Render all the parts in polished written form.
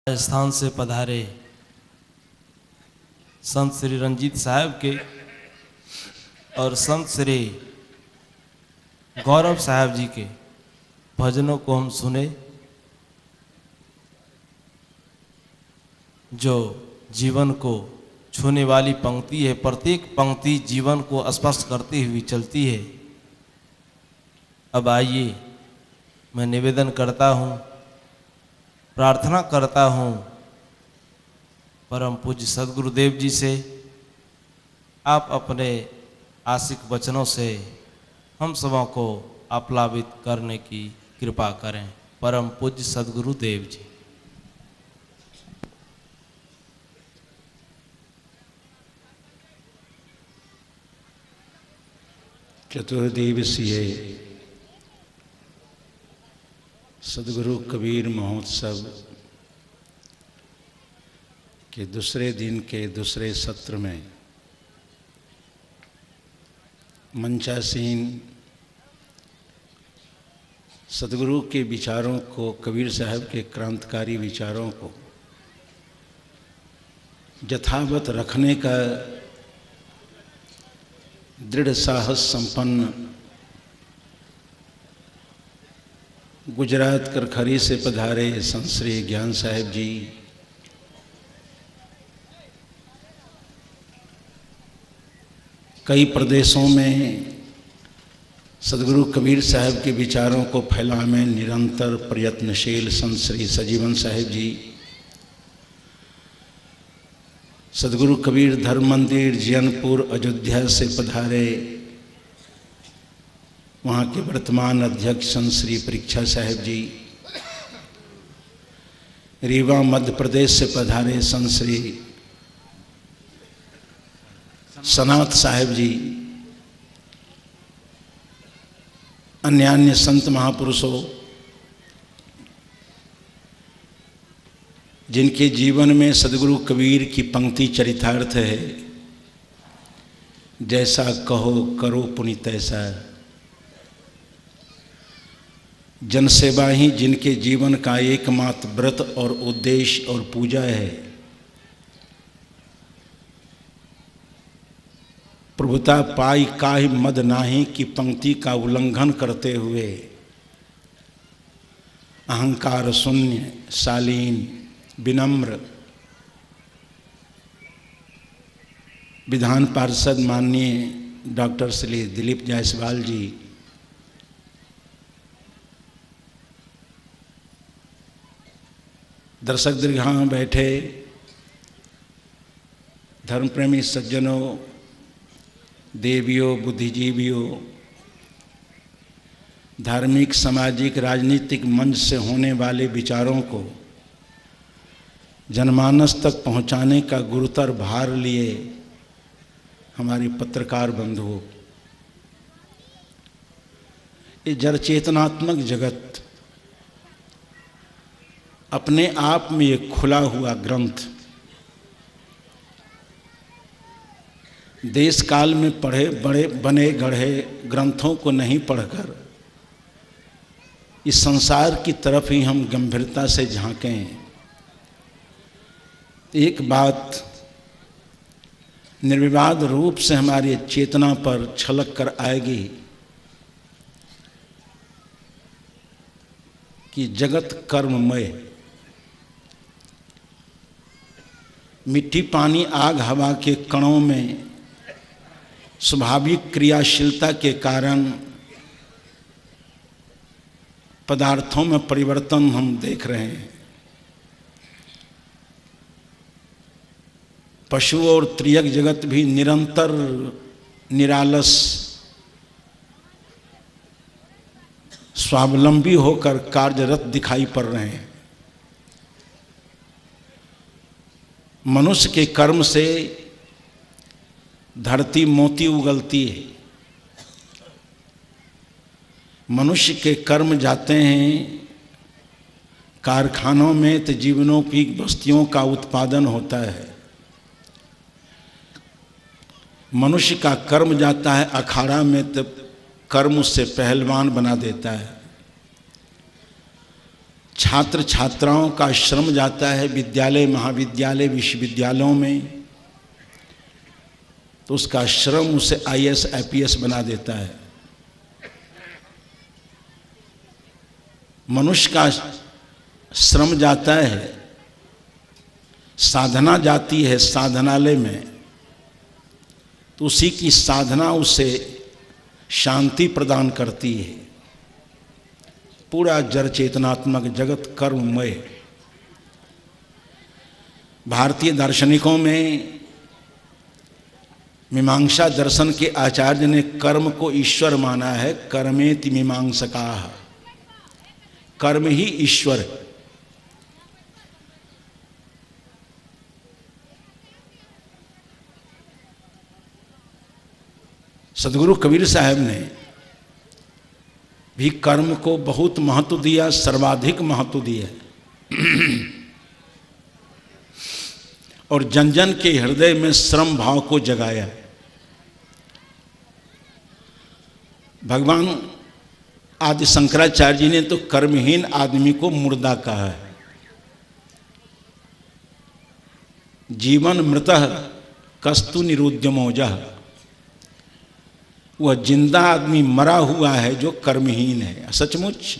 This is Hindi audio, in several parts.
राजस्थान से पधारे संत श्री रंजीत साहब के और संत श्री गौरव साहब जी के भजनों को हम सुने, जो जीवन को छूने वाली पंक्ति है। प्रत्येक पंक्ति जीवन को स्पष्ट करती हुई चलती है। अब आइए, मैं निवेदन करता हूँ, प्रार्थना करता हूँ परम पूज्य सद्गुरुदेव जी से, आप अपने आशिक वचनों से हम सबों को आप्लावित करने की कृपा करें। परम पूज्य सद्गुरुदेव जी। चतुर्दिवसीय सद्गुरु कबीर महोत्सव के दूसरे दिन के दूसरे सत्र में मंचासीन सद्गुरु के विचारों को, कबीर साहब के क्रांतिकारी विचारों को यथावत रखने का दृढ़ साहस संपन्न गुजरात करखरी से पधारे संत श्री ज्ञान साहब जी, कई प्रदेशों में सद्गुरु कबीर साहब के विचारों को फैलाने में निरंतर प्रयत्नशील संत श्री सजीवन साहब जी, सद्गुरु कबीर धर्म मंदिर जैनपुर अयोध्या से पधारे वहाँ के वर्तमान अध्यक्ष संत श्री परीक्षा साहब जी, रीवा मध्य प्रदेश से पधारे संत श्री सनात साहब जी, अन्य संत महापुरुषों जिनके जीवन में सद्गुरु कबीर की पंक्ति चरितार्थ है, जैसा कहो करो पुनीत तैसा। जनसेवा ही जिनके जीवन का एकमात्र व्रत और उद्देश्य और पूजा है। प्रभुता पाई काहि मद नाही की पंक्ति का उल्लंघन करते हुए अहंकार शून्य, शालीन, विनम्र विधान पार्षद माननीय डॉक्टर श्री दिलीप जायसवाल जी, दर्शक दीर्घा में बैठे धर्म प्रेमी सज्जनों, देवियों, बुद्धिजीवियों, धार्मिक, सामाजिक, राजनीतिक मंच से होने वाले विचारों को जनमानस तक पहुंचाने का गुरुतर भार लिए हमारी पत्रकार बंधुओं, ये जड़ चेतनात्मक जगत अपने आप में एक खुला हुआ ग्रंथ, देश काल में पढ़े बड़े बने गढ़े ग्रंथों को नहीं पढ़कर इस संसार की तरफ ही हम गंभीरता से झांकें। एक बात निर्विवाद रूप से हमारी चेतना पर छलक कर आएगी कि जगत कर्ममय, मिट्टी, पानी, आग, हवा के कणों में स्वाभाविक क्रियाशीलता के कारण पदार्थों में परिवर्तन हम देख रहे हैं। पशु और त्रियक जगत भी निरंतर निरालस स्वावलंबी होकर कार्यरत दिखाई पड़ रहे हैं। मनुष्य के कर्म से धरती मोती उगलती है। मनुष्य के कर्म जाते हैं कारखानों में तो जीवनों की बस्तियों का उत्पादन होता है। मनुष्य का कर्म जाता है अखाड़ा में तो कर्म उससे पहलवान बना देता है। छात्र छात्राओं का श्रम जाता है विद्यालय, महाविद्यालय, विश्वविद्यालयों में, तो उसका श्रम उसे IAS IPS बना देता है। मनुष्य का श्रम जाता है, साधना जाती है साधनालय में, तो उसी की साधना उसे शांति प्रदान करती है। पूरा जड़ चेतनात्मक जगत कर्ममय। भारतीय दार्शनिकों में मीमांसा दर्शन के आचार्य ने कर्म को ईश्वर माना है। कर्मेति मीमांसकाः, कर्म ही ईश्वर है। सदगुरु कबीर साहब ने भी कर्म को बहुत महत्व दिया, सर्वाधिक महत्व दिया और जन जन के हृदय में श्रम भाव को जगाया। भगवान आदि शंकराचार्य जी ने तो कर्महीन आदमी को मुर्दा कहा है। जीवन मृतः कस्तु निरुद्यमोजः, वह जिंदा आदमी मरा हुआ है जो कर्महीन है। सचमुच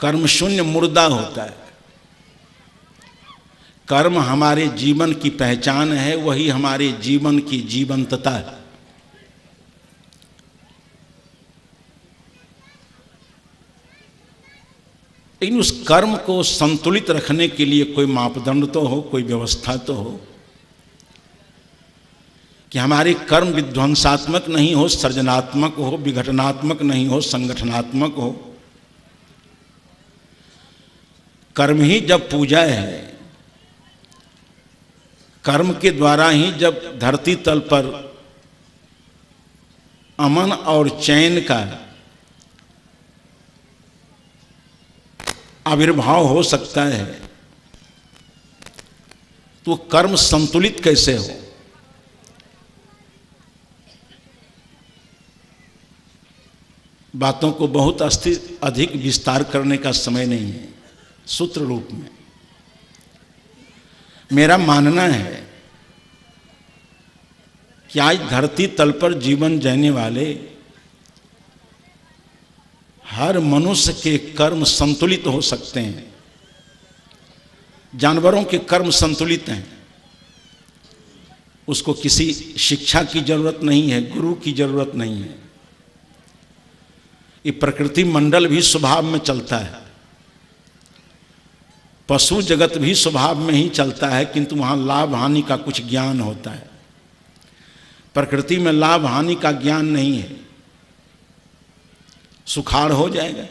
कर्म शून्य मुर्दा होता है। कर्म हमारे जीवन की पहचान है, वही हमारे जीवन की जीवंतता है। लेकिन उस कर्म को संतुलित रखने के लिए कोई मापदंड तो हो, कोई व्यवस्था तो हो कि हमारे कर्म विध्वंसात्मक नहीं हो, सृजनात्मक हो, विघटनात्मक नहीं हो, संगठनात्मक हो। कर्म ही जब पूजा है, कर्म के द्वारा ही जब धरती तल पर अमन और चैन का आविर्भाव हो सकता है, तो कर्म संतुलित कैसे हो। बातों को बहुत अधिक विस्तार करने का समय नहीं है। सूत्र रूप में मेरा मानना है कि आज धरती तल पर जीवन जीने वाले हर मनुष्य के कर्म संतुलित हो सकते हैं। जानवरों के कर्म संतुलित हैं, उसको किसी शिक्षा की जरूरत नहीं है, गुरु की जरूरत नहीं है। ये प्रकृति मंडल भी स्वभाव में चलता है, पशु जगत भी स्वभाव में ही चलता है, किंतु वहाँ लाभ हानि का कुछ ज्ञान होता है। प्रकृति में लाभ हानि का ज्ञान नहीं है। सुखाड़ हो जाएगा,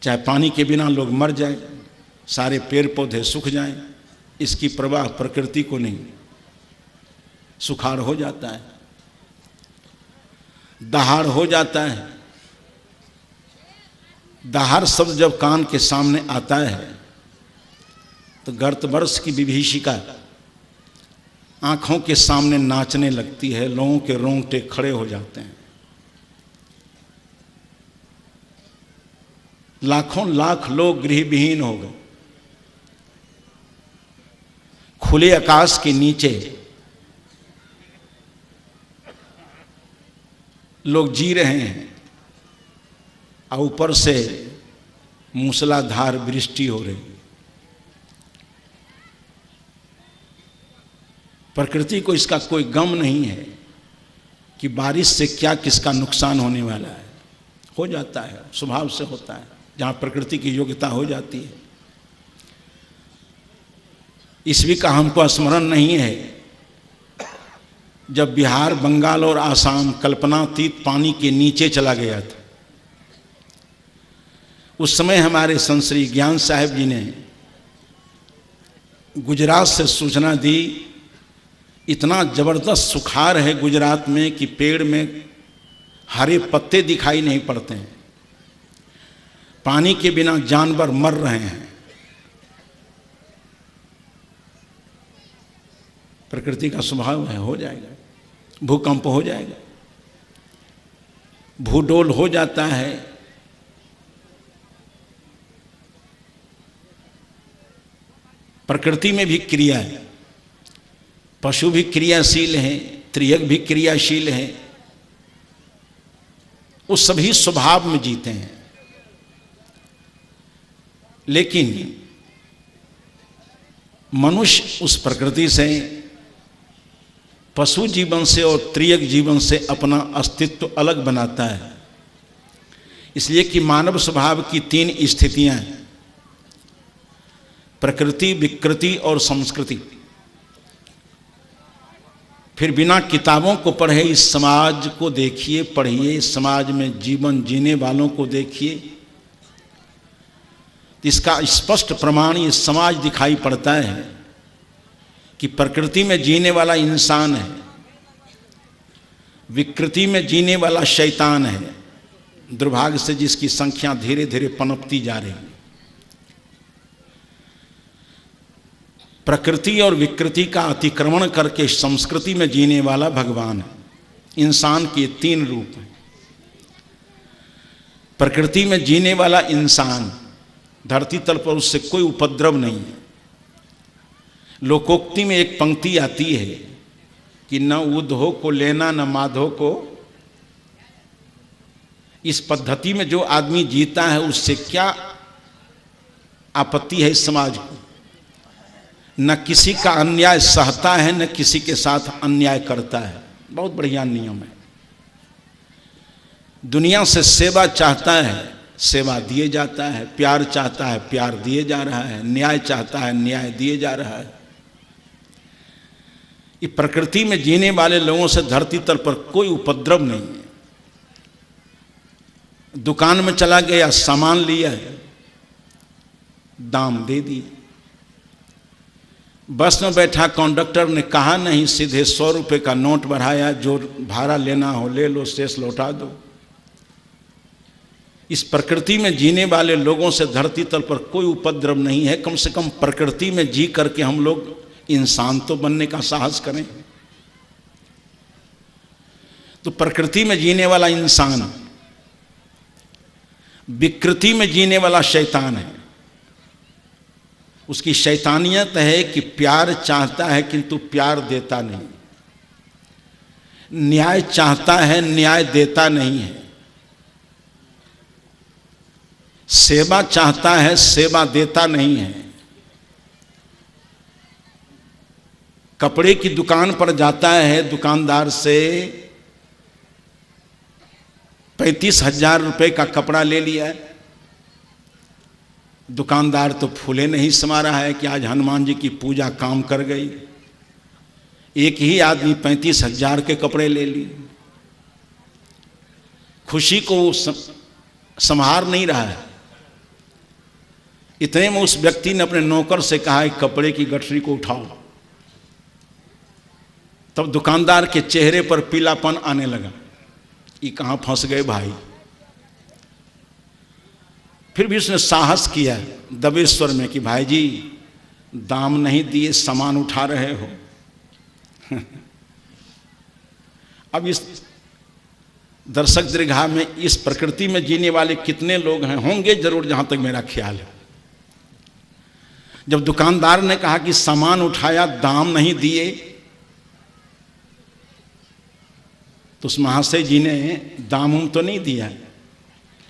चाहे पानी के बिना लोग मर जाएं, सारे पेड़ पौधे सूख जाएं, इसकी प्रवाह प्रकृति को नहीं। सुखाड़ हो जाता है, दहाड़ हो जाता है। दहाड़ शब्द जब कान के सामने आता है तो गर्त वर्ष की विभीषिका आंखों के सामने नाचने लगती है, लोगों के रोंगटे खड़े हो जाते हैं। लाखों लाख लोग गृहविहीन हो गए। खुले आकाश के नीचे लोग जी रहे हैं और ऊपर से मूसलाधार वृष्टि हो रही। प्रकृति को इसका कोई गम नहीं है कि बारिश से क्या किसका नुकसान होने वाला है। हो जाता है, स्वभाव से होता है, जहाँ प्रकृति की योग्यता हो जाती है। ईस्वी का हमको स्मरण नहीं है जब बिहार, बंगाल और आसाम कल्पनातीत पानी के नीचे चला गया था। उस समय हमारे संत श्री ज्ञान साहब जी ने गुजरात से सूचना दी, इतना जबरदस्त सुखाड़ है गुजरात में कि पेड़ में हरे पत्ते दिखाई नहीं पड़ते हैं, पानी के बिना जानवर मर रहे हैं। प्रकृति का स्वभाव है, हो जाएगा, भूकंप हो जाएगा। भूडोल हो जाता है। प्रकृति में भी क्रिया है, पशु भी क्रियाशील हैं, त्रियक भी क्रियाशील है, वो सभी स्वभाव में जीते हैं। लेकिन मनुष्य उस प्रकृति से, पशु जीवन से और त्रियक जीवन से अपना अस्तित्व अलग बनाता है। इसलिए कि मानव स्वभाव की 3 स्थितियां हैं, प्रकृति, विकृति और संस्कृति। फिर बिना किताबों को पढ़े इस समाज को देखिए, पढ़िए, इस समाज में जीवन जीने वालों को देखिए, इसका स्पष्ट प्रमाण ये समाज दिखाई पड़ता है कि प्रकृति में जीने वाला इंसान है, विकृति में जीने वाला शैतान है, दुर्भाग्य से जिसकी संख्या धीरे धीरे पनपती जा रही है। प्रकृति और विकृति का अतिक्रमण करके संस्कृति में जीने वाला भगवान है। इंसान के 3 रूप हैं। प्रकृति में जीने वाला इंसान, धरती तल पर उससे कोई उपद्रव नहीं है। लोकोक्ति में एक पंक्ति आती है कि न उद्धो को लेना न माधो को। इस पद्धति में जो आदमी जीता है उससे क्या आपत्ति है इस समाज को। न किसी का अन्याय सहता है, न किसी के साथ अन्याय करता है। बहुत बढ़िया नियम है। दुनिया से सेवा चाहता है, सेवा दिए जाता है, प्यार चाहता है, प्यार दिए जा रहा है, न्याय चाहता है, न्याय दिए जा रहा है। ये प्रकृति में जीने वाले लोगों से धरती तल पर कोई उपद्रव नहीं है। दुकान में चला गया, सामान लिया है, दाम दे दिए। बस में बैठा, कंडक्टर ने कहा नहीं, सीधे 100 रुपये का नोट बढ़ाया, जो भाड़ा लेना हो ले लो, शेष लौटा दो। इस प्रकृति में जीने वाले लोगों से धरती तल पर कोई उपद्रव नहीं है। कम से कम प्रकृति में जी करके हम लोग इंसान तो बनने का साहस करें। तो प्रकृति में जीने वाला इंसान, विकृति में जीने वाला शैतान है। उसकी शैतानियत है कि प्यार चाहता है किंतु प्यार देता नहीं, न्याय चाहता है, न्याय देता नहीं है, सेवा चाहता है, सेवा देता नहीं है। कपड़े की दुकान पर जाता है, दुकानदार से 35,000 रुपये का कपड़ा ले लिया है। दुकानदार तो फूले नहीं समा रहा है कि आज हनुमान जी की पूजा काम कर गई। एक ही आदमी 35,000 के कपड़े ले लिए। खुशी को संभार नहीं रहा है। इतने में उस व्यक्ति ने अपने नौकर से कहा है कपड़े की गठरी को उठाओ। तब दुकानदार के चेहरे पर पीलापन आने लगा। ये कहाँ फंस गए भाई। फिर भी उसने साहस किया दबे स्वर में कि भाई जी, दाम नहीं दिए, सामान उठा रहे हो। अब इस दर्शक दीर्घा में इस प्रकृति में जीने वाले कितने लोग हैं, होंगे जरूर, जहां तक मेरा ख्याल है। जब दुकानदार ने कहा कि सामान उठाया, दाम नहीं दिए, तो उस महाशय जी ने दाम तो नहीं दिया,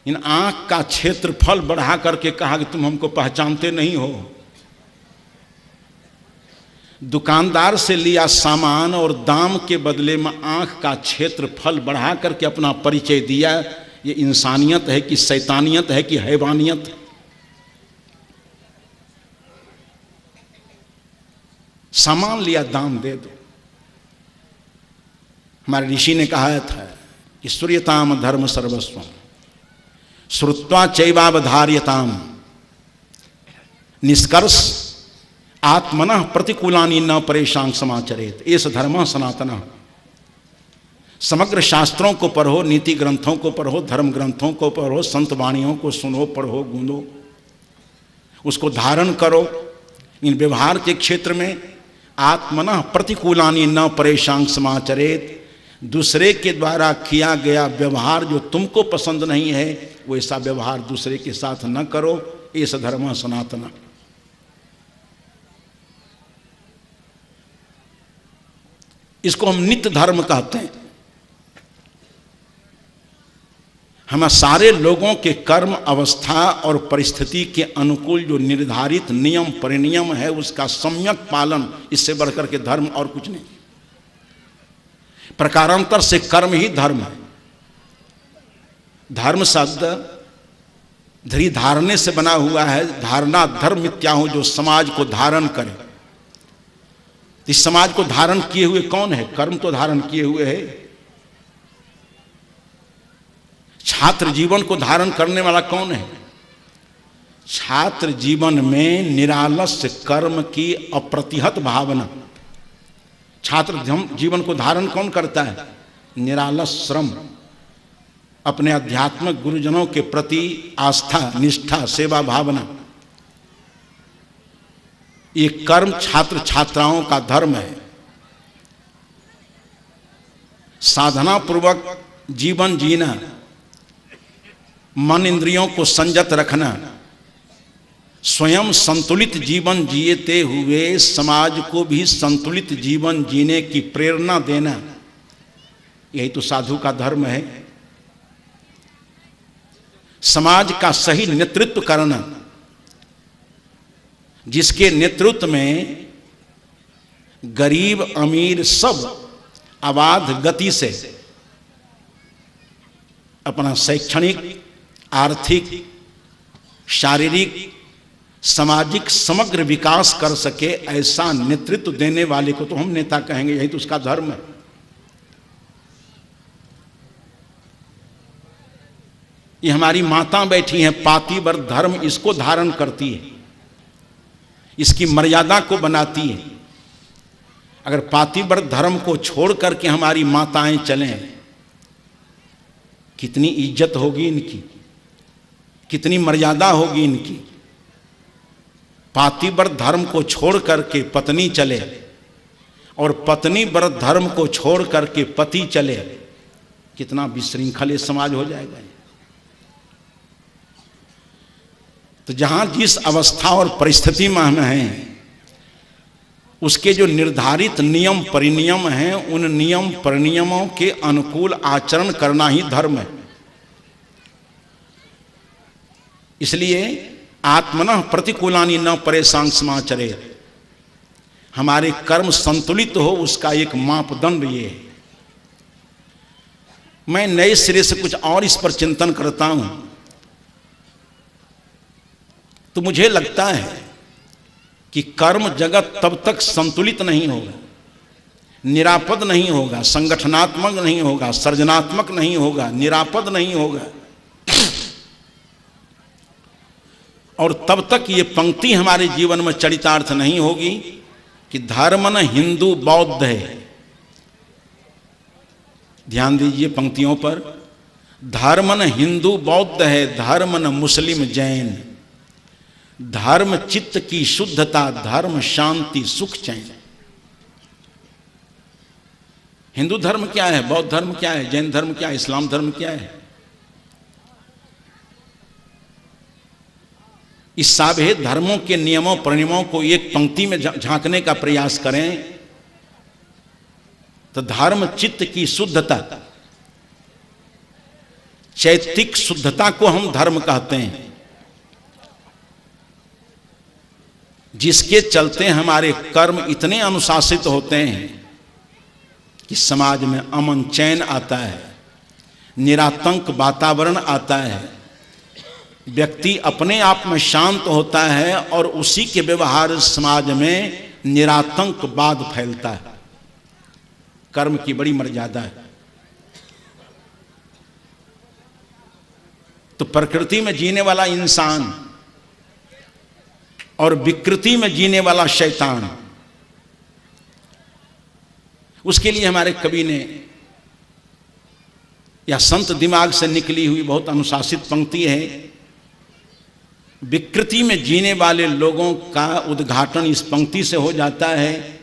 इन आंख का क्षेत्रफल बढ़ा करके कहा कि तुम हमको पहचानते नहीं हो। दुकानदार से लिया सामान और दाम के बदले में आंख का क्षेत्रफल बढ़ा करके अपना परिचय दिया। ये इंसानियत है कि शैतानियत है कि हैवानियत है? सामान लिया, दाम दे दो। हमारे ऋषि ने कहा था कि सूर्यताम धर्म सर्वस्वम श्रुत्वा चैवावधार्यताम। निष्कर्ष आत्मनः प्रतिकूलानि न परेशान समाचरेत, एष धर्म सनातन। समग्र शास्त्रों को पढ़ो, नीति ग्रंथों को पढ़ो, धर्म ग्रंथों को पढ़ो, संत वाणियों को सुनो, पढ़ो, गूंदो, उसको धारण करो। इन व्यवहार के क्षेत्र में आत्मनः प्रतिकूलानि न परेशान समाचरेत, दूसरे के द्वारा किया गया व्यवहार जो तुमको पसंद नहीं है, वैसा व्यवहार दूसरे के साथ न करो। एष धर्मः सनातन। इसको हम नित्य धर्म कहते हैं। हम सारे लोगों के कर्म, अवस्था और परिस्थिति के अनुकूल जो निर्धारित नियम परिनियम है उसका सम्यक पालन, इससे बढ़कर के धर्म और कुछ नहीं। प्रकारांतर से कर्म ही धर्म है। धर्म शब्द धरी धारणे से बना हुआ है। धारणा धर्म मिथ्याहु, जो समाज को धारण करे। इस समाज को धारण किए हुए कौन है? कर्म तो धारण किए हुए है। छात्र जीवन को धारण करने वाला कौन है? छात्र जीवन में निरालस्य कर्म की अप्रतिहत भावना। छात्र जीवन को धारण कौन करता है? निरालस श्रम, अपने आध्यात्मिक गुरुजनों के प्रति आस्था, निष्ठा, सेवा भावना। ये कर्म छात्र छात्राओं का धर्म है। साधना पूर्वक जीवन जीना, मन इंद्रियों को संयत रखना, स्वयं संतुलित जीवन जीते हुए समाज को भी संतुलित जीवन जीने की प्रेरणा देना, यही तो साधु का धर्म है। समाज का सही नेतृत्व करना, जिसके नेतृत्व में गरीब अमीर सब अबाध गति से अपना शैक्षणिक, आर्थिक, शारीरिक, सामाजिक समग्र विकास कर सके, ऐसा नेतृत्व देने वाले को तो हम नेता कहेंगे। यही तो उसका धर्म है। ये हमारी माता बैठी हैं, पातिव्रत धर्म इसको धारण करती है, इसकी मर्यादा को बनाती है। अगर पातिव्रत धर्म को छोड़ करके हमारी माताएं चलें, कितनी इज्जत होगी इनकी, कितनी मर्यादा होगी इनकी। पातिव्रत धर्म को छोड़ करके पत्नी चले और पत्नी व्रत धर्म को छोड़ करके पति चले, कितना विशृंखल ये समाज हो जाएगा। तो जहां जिस अवस्था और परिस्थिति में हम हैं, उसके जो निर्धारित नियम परिनियम हैं, उन नियम परिनियमों के अनुकूल आचरण करना ही धर्म है। इसलिए आत्मनः प्रतिकूलानि न परेशान समाचरे, हमारे कर्म संतुलित हो उसका एक मापदंड ये है। मैं नए सिरे से कुछ और इस पर चिंतन करता हूं तो मुझे लगता है कि कर्म जगत तब तक संतुलित नहीं होगा, निरापद नहीं होगा, संगठनात्मक नहीं होगा, सृजनात्मक नहीं होगा, निरापद नहीं होगा। और तब तक ये पंक्ति हमारे जीवन में चरितार्थ नहीं होगी कि धर्म न हिंदू बौद्ध है। ध्यान दीजिए पंक्तियों पर। धर्म न हिंदू बौद्ध है, धर्म न मुस्लिम जैन। धर्म चित्त की शुद्धता, धर्म शांति सुख चैन। हिंदू धर्म क्या है, बौद्ध धर्म क्या है, जैन धर्म क्या है, इस्लाम धर्म क्या है? इस सारे धर्मों के नियमों परिनियमों को एक पंक्ति में झांकने का प्रयास करें तो धर्म चित्त की शुद्धता, चैतिक शुद्धता को हम धर्म कहते हैं, जिसके चलते हमारे कर्म इतने अनुशासित होते हैं कि समाज में अमन चैन आता है, निरातंक वातावरण आता है, व्यक्ति अपने आप में शांत होता है और उसी के व्यवहार समाज में निरातंकवाद फैलता है। कर्म की बड़ी मर्यादा है। तो प्रकृति में जीने वाला इंसान और विकृति में जीने वाला शैतान, उसके लिए हमारे कवि ने या संत दिमाग से निकली हुई बहुत अनुशासित पंक्ति है। विकृति में जीने वाले लोगों का उद्घाटन इस पंक्ति से हो जाता है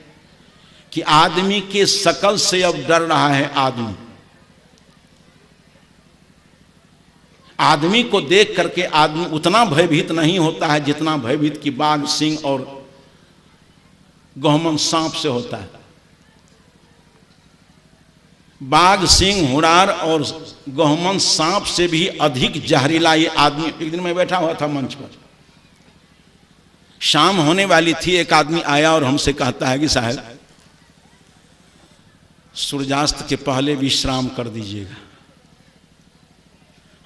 कि आदमी के शकल से अब डर रहा है आदमी। आदमी को देख करके आदमी उतना भयभीत नहीं होता है जितना भयभीत कि बाघ, सिंह और गहुमन सांप से होता है। बाघ, सिंह, हुड़ार और गहुमन सांप से भी अधिक जहरीला ये आदमी। एक दिन मैं बैठा हुआ था मंच पर, शाम होने वाली थी, एक आदमी आया और हमसे कहता है कि साहब सूर्यास्त के पहले विश्राम कर दीजिएगा।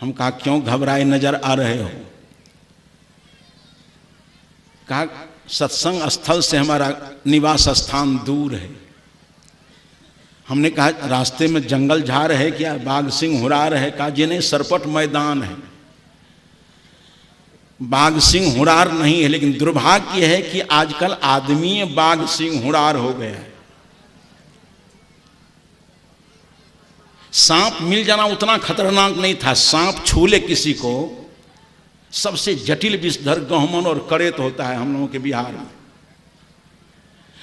हम कहा क्यों घबराए नजर आ रहे हो? कहा सत्संग स्थल से हमारा निवास स्थान दूर है। हमने कहा रास्ते में जंगल झाड़ है क्या, बाघ सिंह हुड़ार है? कहा जी नहीं, सरपट मैदान है। बाघ सिंह हुड़ार नहीं है, लेकिन दुर्भाग्य है कि आजकल आदमी बाघ सिंह हुड़ार हो गया है। सांप मिल जाना उतना खतरनाक नहीं था। सांप छू ले किसी को, सबसे जटिल विषधर गहुमन और करेत होता है हम लोगों के बिहार में।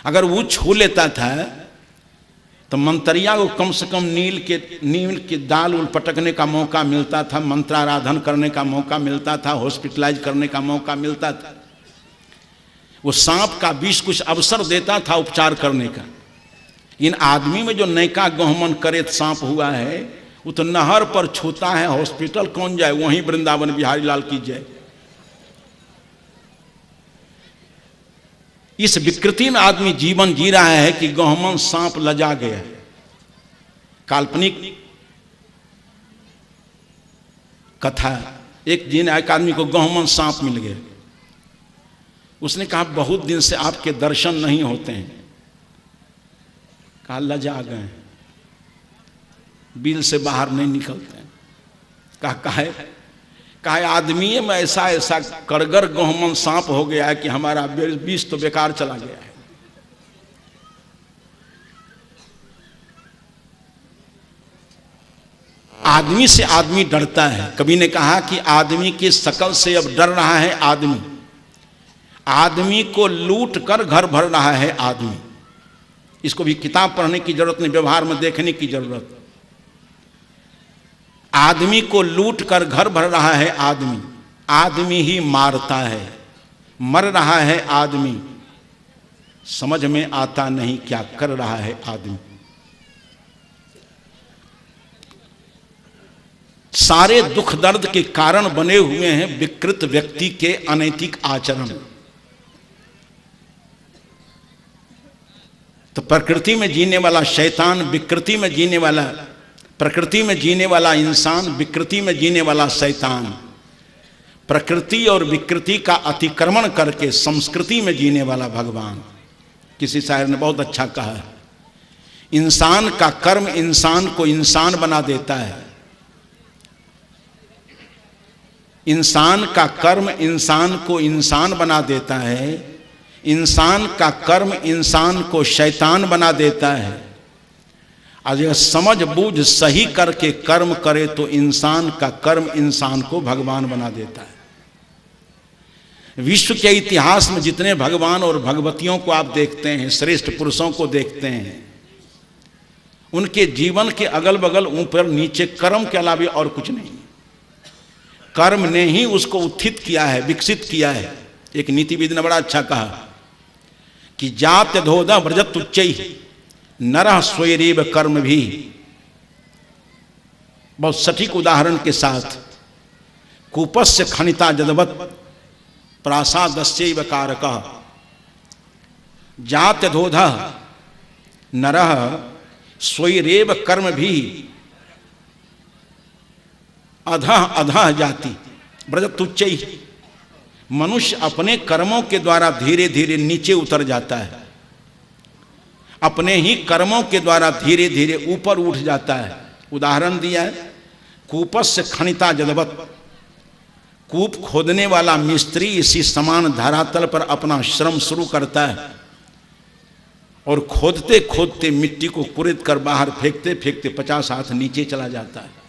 अगर वो छू लेता था तो मंत्रिया को कम से कम नील के दाल उल पटकने का मौका मिलता था, मंत्राराधन करने का मौका मिलता था, हॉस्पिटलाइज करने का मौका मिलता था। वो सांप का विष कुछ अवसर देता था उपचार करने का। इन आदमी में जो नैका गहुमन करेत सांप हुआ है, वो तो नहर पर छूता है, हॉस्पिटल कौन जाए? वहीं वृंदावन बिहारी लाल की जय। इस विकृति में आदमी जीवन जी रहा है कि गहुमन सांप लजा गया है। काल्पनिक कथा, एक दिन एक आदमी को गहुमन सांप मिल गया। उसने कहा बहुत दिन से आपके दर्शन नहीं होते हैं। कहा लजा गए, बिल से बाहर नहीं निकलते हैं। कहा आदमी में ऐसा ऐसा कड़गर गहुमन सांप हो गया है कि हमारा बीज तो बेकार चला गया है। आदमी से आदमी डरता है। कवि ने कहा कि आदमी की शकल से अब डर रहा है आदमी। आदमी को लूट कर घर भर रहा है आदमी। इसको भी किताब पढ़ने की जरूरत नहीं, व्यवहार में देखने की जरूरत। आदमी को लूट कर घर भर रहा है आदमी। आदमी ही मारता है, मर रहा है आदमी। समझ में आता नहीं क्या कर रहा है आदमी। सारे दुख दर्द के कारण बने हुए हैं विकृत व्यक्ति के अनैतिक आचरण। तो प्रकृति में जीने वाला शैतान, विकृति में जीने वाला, प्रकृति में जीने वाला इंसान, विकृति में जीने वाला शैतान, प्रकृति और विकृति का अतिक्रमण करके संस्कृति में जीने वाला भगवान। किसी शायर ने बहुत अच्छा कहा है, इंसान का कर्म इंसान को इंसान बना देता है। इंसान का कर्म इंसान को इंसान बना देता है। इंसान का कर्म इंसान को शैतान बना देता है। अगर समझ बूझ सही करके कर्म करे तो इंसान का कर्म इंसान को भगवान बना देता है। विश्व के इतिहास में जितने भगवान और भगवतियों को आप देखते हैं, श्रेष्ठ पुरुषों को देखते हैं, उनके जीवन के अगल बगल ऊपर नीचे कर्म के अलावा और कुछ नहीं। कर्म ने ही उसको उत्थित किया है, विकसित किया है। एक नीतिविद ने बड़ा अच्छा कहा कि जात धोधा व्रजत उच्चै नरः स्वयरेव कर्म भी। बहुत सटीक उदाहरण के साथ, कूपस्य खनिता जदवत प्रासादस्यैव कारकः जात धोधा नरः स्वयरेव कर्म भी अधः अधः जाति व्रजत उच्चै। मनुष्य अपने कर्मों के द्वारा धीरे धीरे नीचे उतर जाता है। अपने ही कर्मों के द्वारा धीरे धीरे ऊपर उठ जाता है। उदाहरण दिया है, कूपस्य खनिता जदवत। कूप खोदने वाला मिस्त्री इसी समान धरातल पर अपना श्रम शुरू करता है और खोदते खोदते मिट्टी को कुरेद कर बाहर फेंकते फेंकते 50 हाथ नीचे चला जाता है।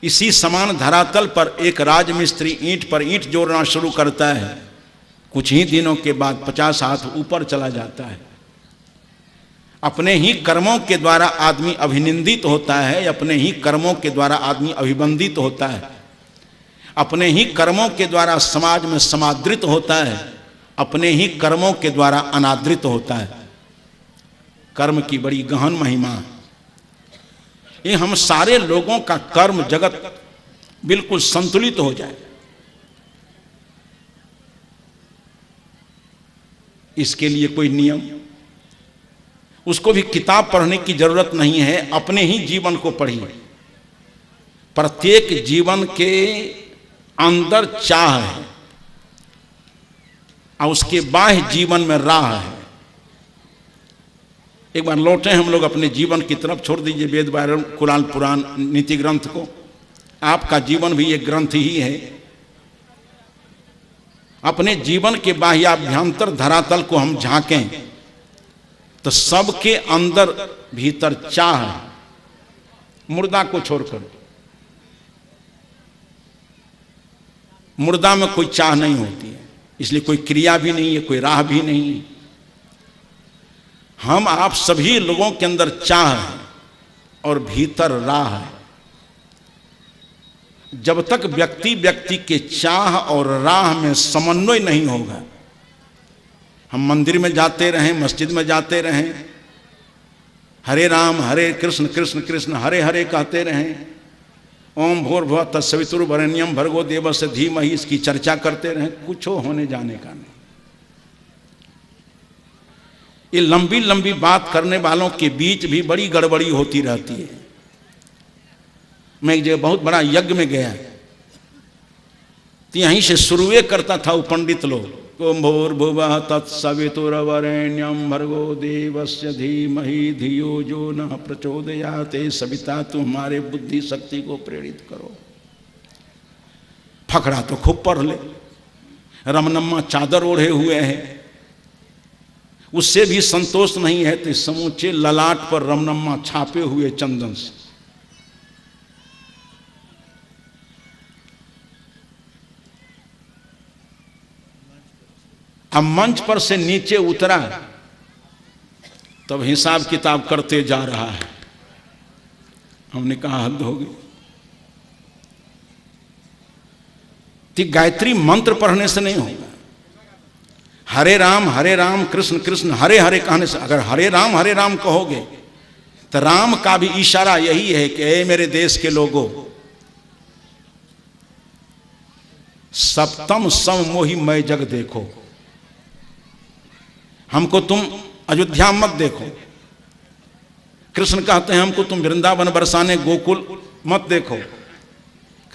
इसी समान धरातल पर एक राजमिस्त्री ईंट पर ईंट जोड़ना शुरू करता है। कुछ ही दिनों के बाद 50 हाथ ऊपर चला जाता है। अपने ही कर्मों के द्वारा आदमी अभिनंदित होता है, अपने ही कर्मों के द्वारा आदमी अभिवंदित होता है, अपने ही कर्मों के द्वारा समाज में समादृत होता है, अपने ही कर्मों के द्वारा अनादृत होता है। कर्म की बड़ी गहन महिमा है। ये हम सारे लोगों का कर्म जगत बिल्कुल संतुलित हो जाए, इसके लिए कोई नियम, उसको भी किताब पढ़ने की जरूरत नहीं है, अपने ही जीवन को पढ़िए। प्रत्येक जीवन के अंदर चाह है और उसके बाह्य जीवन में राह है। एक बार लौटे हम लोग अपने जीवन की तरफ, छोड़ दीजिए वेद वारण कुरान पुराण नीति ग्रंथ को, आपका जीवन भी एक ग्रंथ ही है। अपने जीवन के बाह्याभ्यंतर धरातल को हम झांकें तो सबके अंदर भीतर चाह है, मुर्दा को छोड़कर। मुर्दा में कोई चाह नहीं होती है, इसलिए कोई क्रिया भी नहीं है, कोई राह भी नहीं है। हम आप सभी लोगों के अंदर चाह है और भीतर राह है। जब तक व्यक्ति व्यक्ति के चाह और राह में समन्वय नहीं होगा, हम मंदिर में जाते रहें, मस्जिद में जाते रहें, हरे राम हरे कृष्ण कृष्ण कृष्ण हरे हरे कहते रहें, ओम भूर्भुवः तत्सवितुर्वरेण्यं भर्गो देवस्य धीमहि इसकी चर्चा करते रहें, कुछ होने जाने का नहीं। ये लंबी लंबी बात करने वालों के बीच भी बड़ी गड़बड़ी होती रहती है। मैं एक जगह बहुत बड़ा यज्ञ में गया तो यहीं से शुरुए करता था वो पंडित लोग, ओम भूर्भुवः तत्सवितुर्वरेण्यं भर्गो देवस्य धीमहि धियो जो न प्रचोदयात्, सविता तुम हमारे बुद्धि शक्ति को प्रेरित करो। फकड़ा तो खूब पढ़ ले, रमनम्मा चादर ओढ़े हुए हैं, उससे भी संतोष नहीं है तो समूचे ललाट पर रमनम्मा छापे हुए चंदन से। अब मंच पर से नीचे उतरा तब हिसाब किताब करते जा रहा है। हमने कहा हद हो गई। तो गायत्री मंत्र पढ़ने से नहीं होगा, हरे राम कृष्ण कृष्ण हरे हरे कहने से। अगर हरे राम कहोगे तो राम का भी इशारा यही है कि ए मेरे देश के लोगों, सप्तम सम मोहि मैं जग देखो, हमको तुम अयोध्या मत देखो। कृष्ण कहते हैं हमको तुम वृंदावन बरसाने गोकुल मत देखो।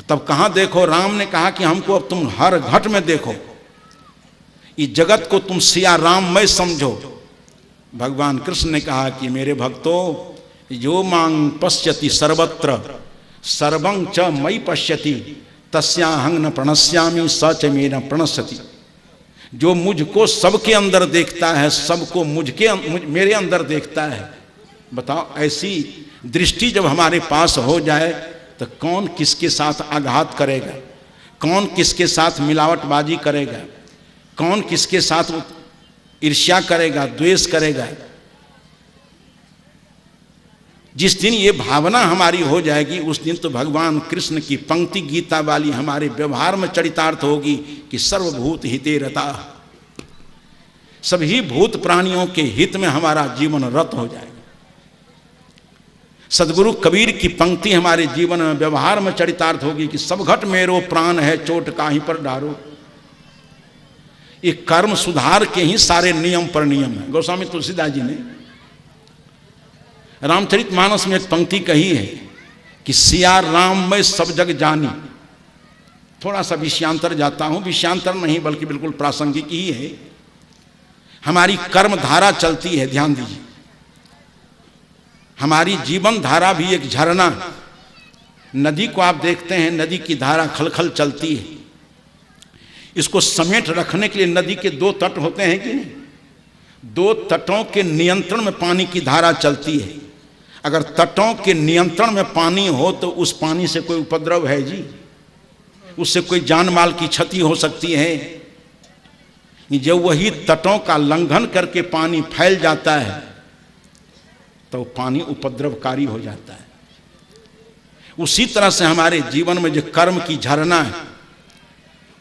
तब कहां देखो? राम ने कहा कि हमको अब तुम हर घट में देखो, इस जगत को तुम सिया राममय समझो। भगवान कृष्ण ने कहा कि मेरे भक्तों, यो मांग पश्यति सर्वत्र सर्वं च मयि पश्यति तस्याहं न प्रणश्यामि स च मे न प्रणश्यति। जो मुझको सबके अंदर देखता है, सबको मेरे अंदर देखता है। बताओ, ऐसी दृष्टि जब हमारे पास हो जाए तो कौन किसके साथ आघात करेगा, कौन किसके साथ मिलावटबाजी करेगा, कौन किसके साथ ईर्ष्या करेगा, द्वेष करेगा। जिस दिन ये भावना हमारी हो जाएगी उस दिन तो भगवान कृष्ण की पंक्ति गीता वाली हमारे व्यवहार में चरितार्थ होगी कि सर्वभूत हिते रता, सभी भूत प्राणियों के हित में हमारा जीवन रत हो जाएगा। सदगुरु कबीर की पंक्ति हमारे जीवन में व्यवहार में चरितार्थ होगी कि सब घट मेरो प्राण है चोट काहीं पर डारो। ये कर्म सुधार के ही सारे नियम पर नियम है। गोस्वामी तुलसीदास जी ने रामचरितमानस में एक पंक्ति कही है कि सिया राम मैं सब जग जानी। थोड़ा सा विषयांतर जाता हूं, विषयांतर नहीं बल्कि बिल्कुल प्रासंगिक ही है। हमारी कर्म धारा चलती है, ध्यान दीजिए। हमारी जीवन धारा भी एक झरना, नदी को आप देखते हैं, नदी की धारा खलखल चलती है। इसको समेट रखने के लिए नदी के दो तट होते हैं कि नहीं? दो तटों के नियंत्रण में पानी की धारा चलती है। अगर तटों के नियंत्रण में पानी हो तो उस पानी से कोई उपद्रव है जी? उससे कोई जान माल की क्षति हो सकती है? जब वही तटों का लंघन करके पानी फैल जाता है तो पानी उपद्रवकारी हो जाता है। उसी तरह से हमारे जीवन में जो कर्म की झरना है,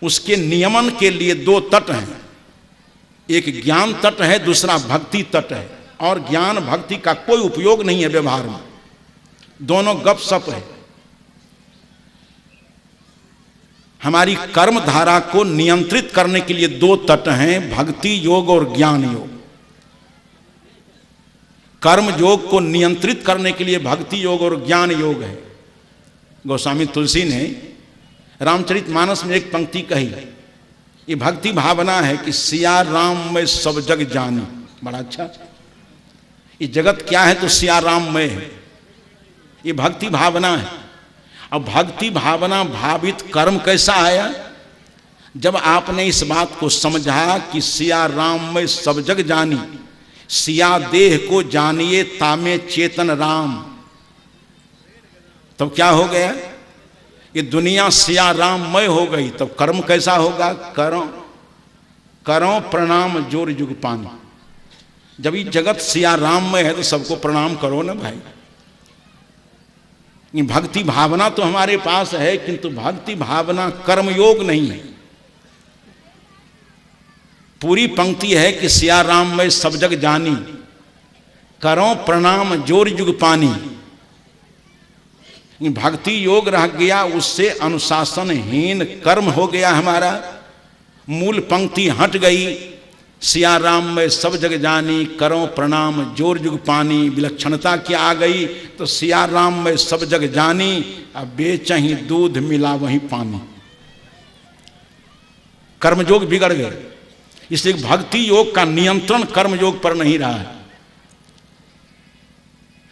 उसके नियमन के लिए दो तट हैं, एक ज्ञान तट है, दूसरा भक्ति तट है। और ज्ञान भक्ति का कोई उपयोग नहीं है व्यवहार में, दोनों गपशप है। हमारी कर्म धारा को नियंत्रित करने के लिए दो तट हैं, भक्ति योग और ज्ञान योग। कर्म योग को नियंत्रित करने के लिए भक्ति योग और ज्ञान योग है। गोस्वामी तुलसी ने रामचरितमानस में एक पंक्ति कही, ये भक्ति भावना है कि सिया राम में सब जग जानी। बड़ा अच्छा, ये जगत क्या है तो सिया राम में है, ये भक्ति भावना है। अब भक्ति भावना भावित कर्म कैसा आया? जब आपने इस बात को समझा कि सिया राम में सब जग जानी, सिया देह को जानिए तामे चेतन राम, तब क्या हो गया? ये दुनिया सिया राममय हो गई। तब कर्म कैसा होगा? करो करो प्रणाम जोर जुग पानी। जब ये जगत सिया राममय है तो सबको प्रणाम करो ना भाई। ये भक्ति भावना तो हमारे पास है, किंतु भक्ति भावना कर्मयोग नहीं है। पूरी पंक्ति है कि सिया राम में सब जग जानी, करो प्रणाम जोर जुग पानी। भक्ति योग रह गया, उससे अनुशासनहीन कर्म हो गया हमारा। मूल पंक्ति हट गई, सिया राम में सब जग जानी, करो प्रणाम जोर जुग पानी। विलक्षणता क्या आ गई? तो सिया राम में सब जग जानी, अब बेचही दूध मिला वहीं पानी। कर्मयोग बिगड़ गए, इसलिए भक्ति योग का नियंत्रण कर्मयोग पर नहीं रहा है।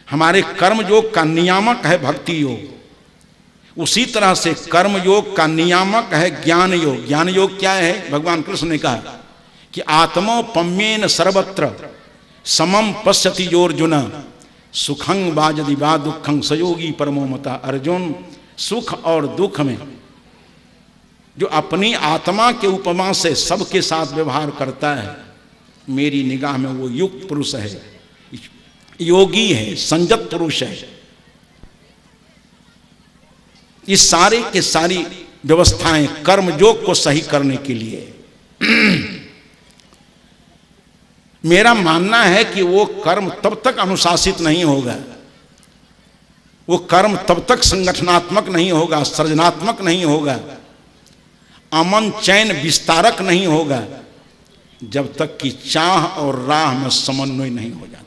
हमारे कर्मयोग का नियामक है भक्ति योग, उसी तरह से कर्मयोग का नियामक है ज्ञान योग। ज्ञान योग क्या है? भगवान कृष्ण ने कहा कि आत्मोपम्येन सर्वत्र समम पश्यति योर्जुन, सुखं वाजदि वा दुखं सयोगी परमो मता। अर्जुन, सुख और दुख में जो अपनी आत्मा के उपमा से सबके साथ व्यवहार करता है, मेरी निगाह में वो युक्त पुरुष है, योगी है, संयत पुरुष है। इस सारे के सारी व्यवस्थाएं कर्मयोग को सही करने के लिए। मेरा मानना है कि वो कर्म तब तक अनुशासित नहीं होगा, वो कर्म तब तक संगठनात्मक नहीं होगा, सृजनात्मक नहीं होगा, अमन चैन विस्तारक नहीं होगा, जब तक कि चाह और राह में समन्वय नहीं हो जाता।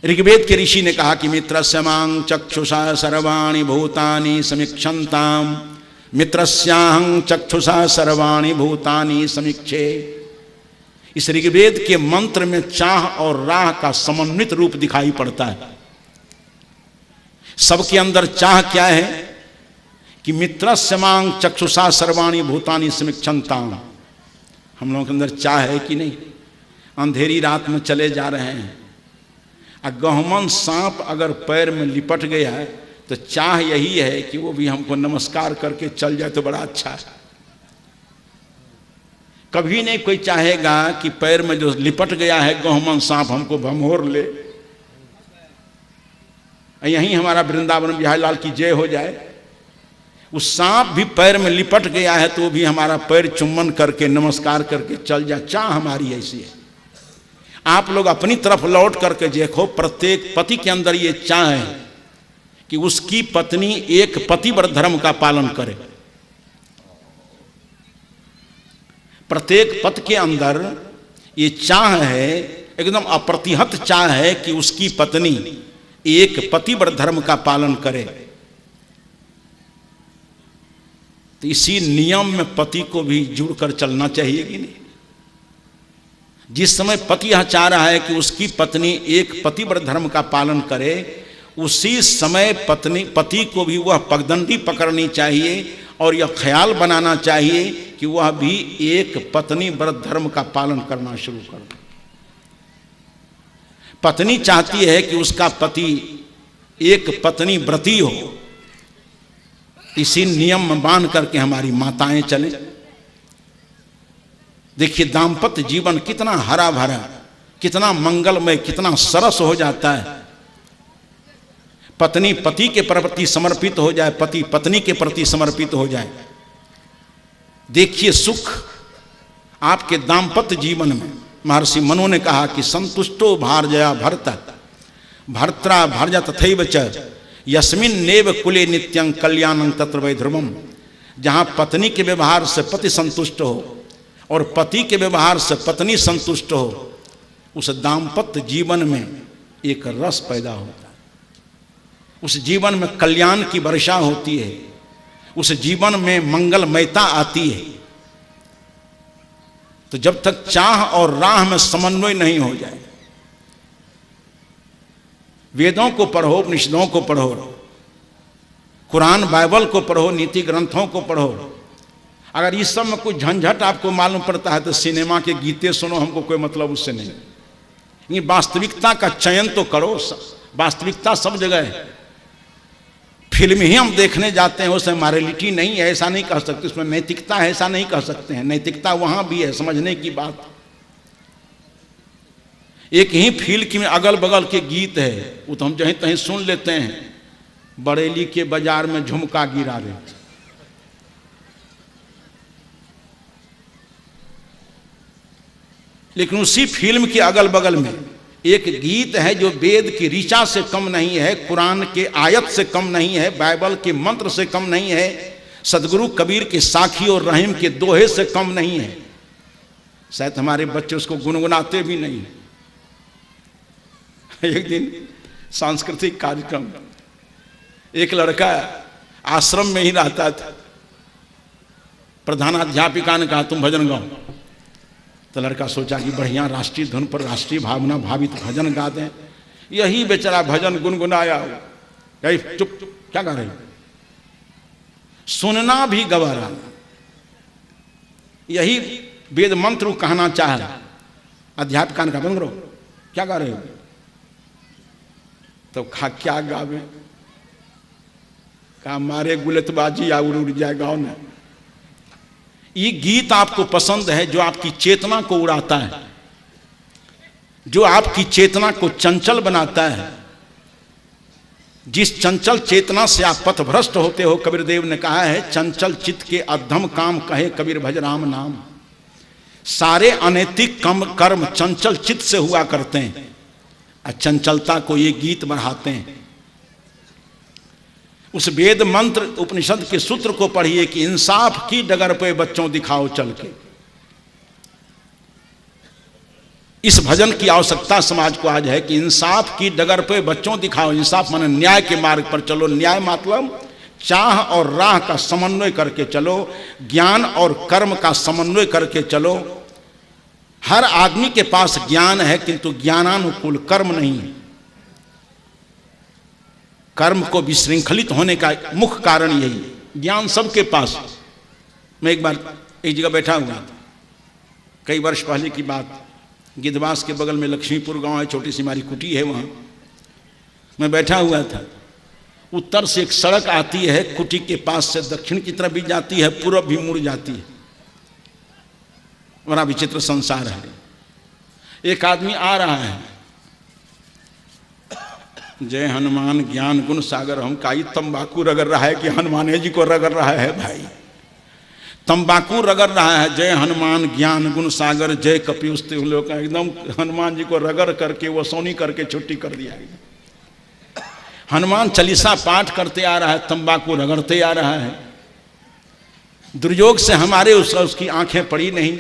ऋग्वेद के ऋषि ने कहा कि मित्रस्य मां चक्षुषा सर्वाणि भूतानि समीक्षन्ताम, मित्रस्याहं चक्षुषा सर्वाणि भूतानि समीक्षे। इस ऋग्वेद के मंत्र में चाह और राह का समन्वित रूप दिखाई पड़ता है। सबके अंदर चाह क्या है कि मित्रस्य मां चक्षुषा सर्वाणि भूतानि समीक्षन्ताम। हम लोगों के अंदर चाह है कि नहीं? अंधेरी रात में चले जा रहे हैं, गहमन सांप अगर पैर में लिपट गया है तो चाह यही है कि वो भी हमको नमस्कार करके चल जाए तो बड़ा अच्छा है। कभी नहीं कोई चाहेगा कि पैर में जो लिपट गया है गहमन सांप हमको भमोर ले। यहीं हमारा वृंदावन बिहारी लाल की जय हो जाए। उस सांप भी पैर में लिपट गया है तो भी हमारा पैर चुम्बन करके नमस्कार करके चल जाए। चाह हमारी ऐसी है। आप लोग अपनी तरफ लौट करके देखो, प्रत्येक पति के अंदर ये चाह है कि उसकी पत्नी एक पतिव्रत धर्म का पालन करे। प्रत्येक पति के अंदर ये चाह है, एकदम अप्रतिहत चाह है कि उसकी पत्नी एक पतिव्रत धर्म का पालन करे। तो इसी नियम में पति को भी जुड़कर चलना चाहिए कि नहीं? जिस समय पति यह चाह रहा है कि उसकी पत्नी एक पतिव्रत धर्म का पालन करे, उसी समय पति को भी वह पगडंडी पकड़नी चाहिए और यह ख्याल बनाना चाहिए कि वह भी एक पत्नी व्रत धर्म का पालन करना शुरू कर दे। पत्नी चाहती है कि उसका पति एक पत्नी व्रती हो। इसी नियम में बांध करके हमारी माताएं चलें। देखिए दाम्पत्य जीवन कितना हरा भरा, कितना मंगलमय, कितना सरस हो जाता है। पत्नी पति के प्रति समर्पित हो जाए, पति पत्नी के प्रति समर्पित हो जाए। देखिए सुख आपके दाम्पत्य जीवन में। महर्षि मनु ने कहा कि संतुष्टो भार्जया भर्ता भर्त्रा भार्या तथैव च यस्मिन नेव कुले नित्यं कल्याणं तत्र वै ध्रुवम्। जहाँ पत्नी के व्यवहार से पति संतुष्ट हो और पति के व्यवहार से पत्नी संतुष्ट हो, उस दाम्पत्य जीवन में एक रस पैदा होता है, उस जीवन में कल्याण की वर्षा होती है, उस जीवन में मंगलमयता आती है। तो जब तक चाह और राह में समन्वय नहीं हो जाए, वेदों को पढ़ो, उपनिषदों को पढ़ो, कुरान बाइबल को पढ़ो, नीति ग्रंथों को पढ़ो, अगर इस सब में कुछ झंझट आपको मालूम पड़ता है तो सिनेमा के गीते सुनो, हमको कोई मतलब उससे नहीं। ये वास्तविकता का चयन तो करो। वास्तविकता सब जगह है। फिल्म ही हम देखने जाते हैं, उसमें मॉरलिटी नहीं है ऐसा नहीं कह सकते, उसमें नैतिकता है ऐसा नहीं कह सकते हैं। नैतिकता वहां भी है, समझने की बात। एक ही फिल्म में अगल बगल के गीत है, वो तो हम जहीं तहीं सुन लेते हैं। बरेली के बाजार में झुमका गिरा रहे, लेकिन उसी फिल्म के अगल बगल में एक गीत है जो वेद की ऋचा से कम नहीं है, कुरान के आयत से कम नहीं है, बाइबल के मंत्र से कम नहीं है, सदगुरु कबीर के साखी और रहीम के दोहे से कम नहीं है। शायद हमारे बच्चे उसको गुनगुनाते भी नहीं। एक दिन सांस्कृतिक कार्यक्रम, एक लड़का आश्रम में ही रहता था, प्रधानाध्यापिका ने कहा तुम भजन गाओ। तो लड़का सोचा कि बढ़िया राष्ट्रीय धुन पर राष्ट्रीय भावना भावित भजन गा दें। यही बेचारा भजन गुनगुनाया। यही चुप चुप क्या गा रहे हो, सुनना भी गवारा। यही वेद मंत्र कहना चाहे। अध्यापिका ने कहा बंद करो, क्या गा रहे हो। तो क्या गावे, कहा मारे गुलतबाजी या उड़ जाए गाओ ना। ये गीत आपको पसंद है जो आपकी चेतना को उड़ाता है, जो आपकी चेतना को चंचल बनाता है। जिस चंचल चेतना से आप पथभ्रष्ट होते हो, कबीर देव ने कहा है चंचल चित्त के अधम काम कहे कबीर भज राम नाम। सारे अनैतिक कर्म चंचल चित्त से हुआ करते हैं, और चंचलता को ये गीत बढ़ाते हैं। उस वेद मंत्र उपनिषद के सूत्र को पढ़िए कि इंसाफ की डगर पे बच्चों दिखाओ चल के। इस भजन की आवश्यकता समाज को आज है कि इंसाफ की डगर पे बच्चों दिखाओ। इंसाफ माने न्याय के मार्ग पर चलो। न्याय मतलब चाह और राह का समन्वय करके चलो, ज्ञान और कर्म का समन्वय करके चलो। हर आदमी के पास ज्ञान है, किंतु ज्ञानानुकूल कर्म नहीं है। कर्म को विशृंखलित होने का मुख्य कारण यही है। ज्ञान सबके पास। मैं एक बार एक जगह बैठा हुआ था, कई वर्ष पहले की बात। गिद्धवास के बगल में लक्ष्मीपुर गांव है, छोटी सी हमारी कुटी है, वहां मैं बैठा हुआ था। उत्तर से एक सड़क आती है, कुटी के पास से दक्षिण की तरफ भी जाती है, पूर्व भी मुड़ जाती है। बड़ा विचित्र संसार है। एक आदमी आ रहा है, जय हनुमान ज्ञान गुण सागर। हम काई तंबाकू रगड़ रहा है कि हनुमान जी को रगड़ रहा है। भाई तंबाकू रगड़ रहा है, जय हनुमान ज्ञान गुण सागर जय कपिउस्ते लोग। एकदम हनुमान जी को रगड़ करके वसौनी करके छुट्टी कर दिया। हनुमान चालीसा पाठ करते आ रहा है, तंबाकू रगड़ते आ रहा है। दुर्योग से हमारे उसकी आंखें पड़ी नहीं।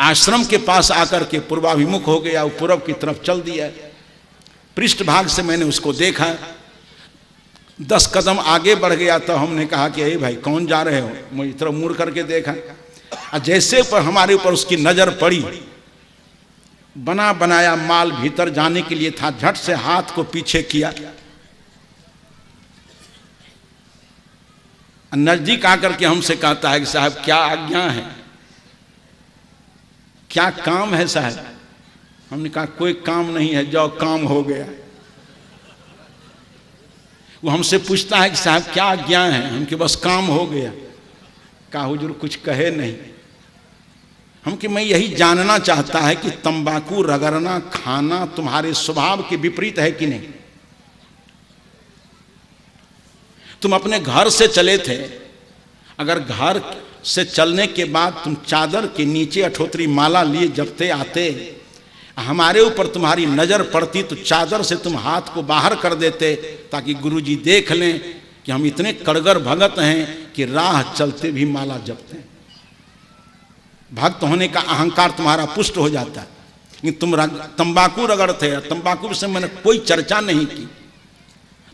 आश्रम के पास आकर के पूर्वाभिमुख हो गया, पूर्व की तरफ चल दिया। पृष्ठभाग से मैंने उसको देखा, 10 कदम आगे बढ़ गया तो हमने कहा कि अरे भाई कौन जा रहे हो। मैं इस तरफ मुड़ करके देखा, और जैसे पर हमारे ऊपर उसकी नजर पड़ी, बना बनाया माल भीतर जाने के लिए था, झट से हाथ को पीछे किया, नजदीक आकर के हमसे कहता है कि साहब क्या आज्ञा है, क्या काम है साहब। हमने कहा कोई काम नहीं है, जाओ काम हो गया। वो हमसे पूछता है कि साहब क्या आज्ञा है, हमके बस काम हो गया। कहा हुजूर कुछ कहे नहीं, हम कि मैं यही जानना चाहता है कि तंबाकू रगड़ना खाना तुम्हारे स्वभाव के विपरीत है कि नहीं। तुम अपने घर से चले थे, अगर घर से चलने के बाद तुम चादर के नीचे अठोतरी माला लिए जपते आते, हमारे ऊपर तुम्हारी नजर पड़ती तो चादर से तुम हाथ को बाहर कर देते ताकि गुरुजी देख लें कि हम इतने कड़गर भगत हैं कि राह चलते भी माला जपते हैं। भक्त होने का अहंकार तुम्हारा पुष्ट हो जाता है। लेकिन तुम तंबाकू रगड़ते, तंबाकू से मैंने कोई चर्चा नहीं की,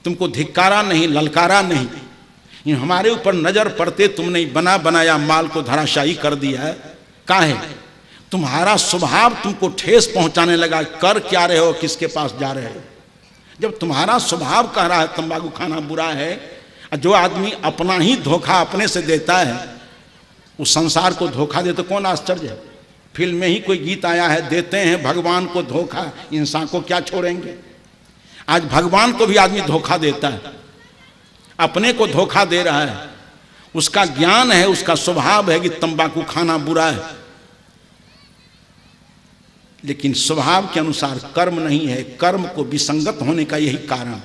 तुमको धिक्कारा नहीं, ललकारा नहीं, हमारे ऊपर नजर पड़ते तुमने बना बनाया माल को धराशायी कर दिया है। काहे? तुम्हारा स्वभाव तुमको ठेस पहुंचाने लगा। कर क्या रहे हो, किसके पास जा रहे हो? जब तुम्हारा स्वभाव कह रहा है तंबाकू खाना बुरा है, जो आदमी अपना ही धोखा अपने से देता है, उस संसार को धोखा दे तो कौन आश्चर्य है। फिल्म में ही कोई गीत आया है, देते हैं भगवान को धोखा, इंसान को क्या छोड़ेंगे। आज भगवान को भी आदमी धोखा देता है, अपने को धोखा दे रहा है। उसका ज्ञान है, उसका स्वभाव है कि तंबाकू खाना बुरा है, लेकिन स्वभाव के अनुसार कर्म नहीं है। कर्म को विसंगत होने का यही कारण।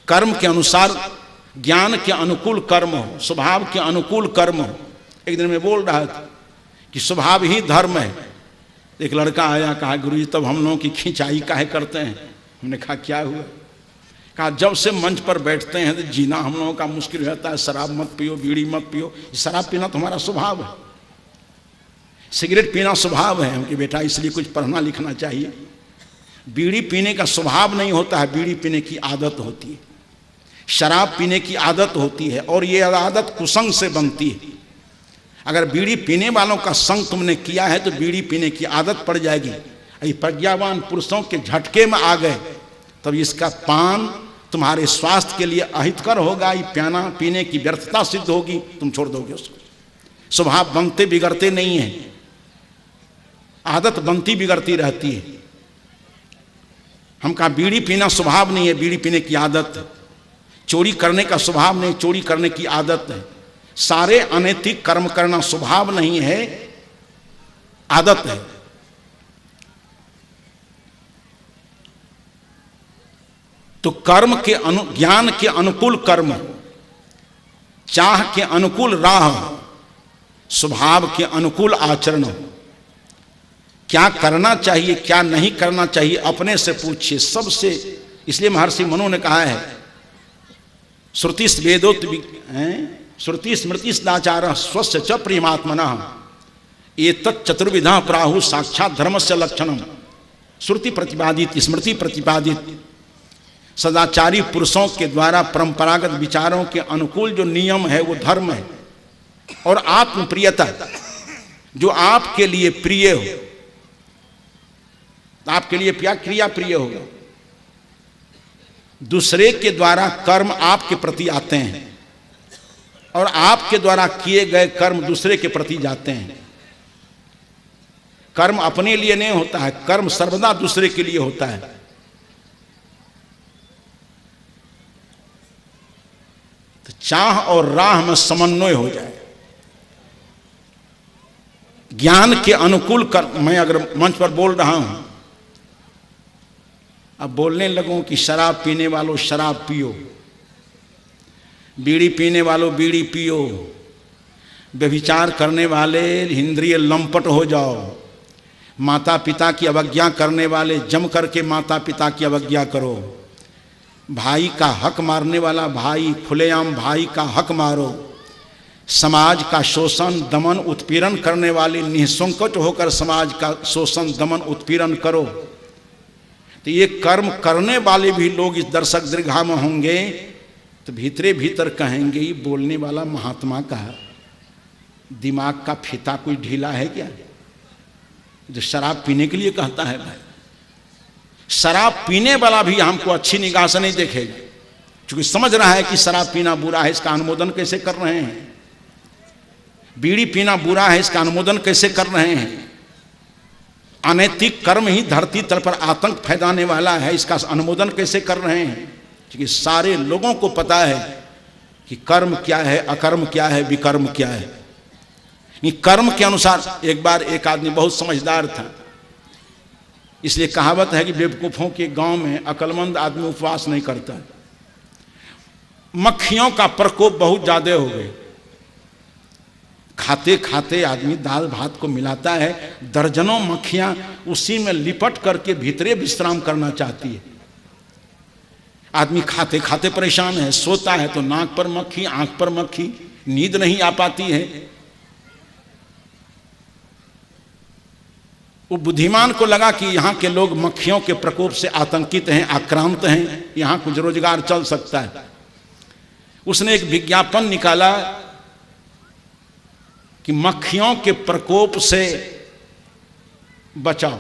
कर्म के अनुसार ज्ञान के अनुकूल कर्म हो, स्वभाव के अनुकूल कर्म हो। एक दिन मैं बोल रहा था कि स्वभाव ही धर्म है। एक लड़का आया, कहा गुरुजी तब हम लोगों की खिंचाई काहे करते हैं। हमने कहा क्या हुआ? कहा जब से मंच पर बैठते हैं तो जीना हम लोगों का मुश्किल रहता है। शराब मत पियो, बीड़ी मत पियो। शराब पीना तो हमारा स्वभाव है, सिगरेट पीना स्वभाव है। हमके बेटा इसलिए कुछ पढ़ना लिखना चाहिए। बीड़ी पीने का स्वभाव नहीं होता है, बीड़ी पीने की आदत होती है, शराब पीने की आदत होती है, और ये आदत कुसंग से बनती है। अगर बीड़ी पीने वालों का संग तुमने किया है तो बीड़ी पीने की आदत पड़ जाएगी। ये प्रज्ञावान पुरुषों के झटके में आ गए तब इसका पान तुम्हारे स्वास्थ्य के लिए अहितकर होगा। ये प्याना पीने की व्यर्थता सिद्ध होगी, तुम छोड़ दोगे उसको। स्वभाव बनते बिगड़ते नहीं है, आदत बनती बिगड़ती रहती है। हम कहा बीड़ी पीना स्वभाव नहीं है, बीड़ी पीने की आदत है। चोरी करने का स्वभाव नहीं, चोरी करने की आदत है। सारे अनैतिक कर्म करना स्वभाव नहीं है, आदत है। तो कर्म के ज्ञान के अनुकूल कर्म, चाह के अनुकूल राह, स्वभाव के अनुकूल आचरण। क्या करना चाहिए क्या नहीं करना चाहिए अपने से पूछिए, सबसे। इसलिए महर्षि मनु ने कहा है श्रुति स्मृति सदाचार स्वस्य च प्रियमात्मनः एतत् चतुर्विधा प्राहु साक्षात धर्मस्य लक्षणम। श्रुति प्रतिपादित, स्मृति प्रतिपादित सदाचारी पुरुषों के द्वारा परंपरागत विचारों के अनुकूल जो नियम है वो धर्म है। और आत्मप्रियता, जो आपके लिए प्रिय हो, आपके लिए क्या क्रिया प्रिय होगा। दूसरे के द्वारा कर्म आपके प्रति आते हैं और आपके द्वारा किए गए कर्म दूसरे के प्रति जाते हैं। कर्म अपने लिए नहीं होता है, कर्म सर्वदा दूसरे के लिए होता है। तो चाह और राह में समन्वय हो जाए। ज्ञान के अनुकूल कर्म। मैं अगर मंच पर बोल रहा हूं, अब बोलने लगूं कि शराब पीने वालों शराब पियो, बीड़ी पीने वालों बीड़ी पियो, व्यभिचार करने वाले इंद्रिय लंपट हो जाओ, माता पिता की अवज्ञा करने वाले जम करके माता पिता की अवज्ञा करो, भाई का हक मारने वाला भाई खुलेआम भाई का हक मारो, समाज का शोषण दमन उत्पीड़न करने वाले निःसंकोच होकर समाज का शोषण दमन उत्पीड़न करो। तो ये कर्म करने वाले भी लोग इस दर्शक दीर्घा में होंगे तो भीतरे भीतर कहेंगे ये बोलने वाला महात्मा का दिमाग का फीता कोई ढीला है क्या, जो शराब पीने के लिए कहता है। भाई शराब पीने वाला भी हमको अच्छी निगाह से नहीं देखेगा, क्योंकि समझ रहा है कि शराब पीना बुरा है, इसका अनुमोदन कैसे कर रहे हैं। बीड़ी पीना बुरा है, इसका अनुमोदन कैसे कर रहे हैं। अनैतिक कर्म ही धरती तल पर आतंक फैलाने वाला है, इसका अनुमोदन कैसे कर रहे हैं। क्योंकि सारे लोगों को पता है कि कर्म क्या है, अकर्म क्या है, विकर्म क्या है। ये कर्म के अनुसार। एक बार एक आदमी बहुत समझदार था, इसलिए कहावत है कि बेवकूफ़ों के गांव में अक्लमंद आदमी उपवास नहीं करता। मक्खियों का प्रकोप बहुत ज़्यादा हो गए, खाते खाते आदमी दाल भात को मिलाता है, दर्जनों मक्खियां उसी में लिपट करके भीतरे विश्राम करना चाहती है। आदमी खाते खाते परेशान है, सोता है तो नाक पर मक्खी, आंख पर मक्खी, नींद नहीं आ पाती है। वो बुद्धिमान को लगा कि यहाँ के लोग मक्खियों के प्रकोप से आतंकित हैं, आक्रांत हैं, यहाँ कुछ रोजगार चल सकता है। उसने एक विज्ञापन निकाला कि मक्खियों के प्रकोप से बचाओ।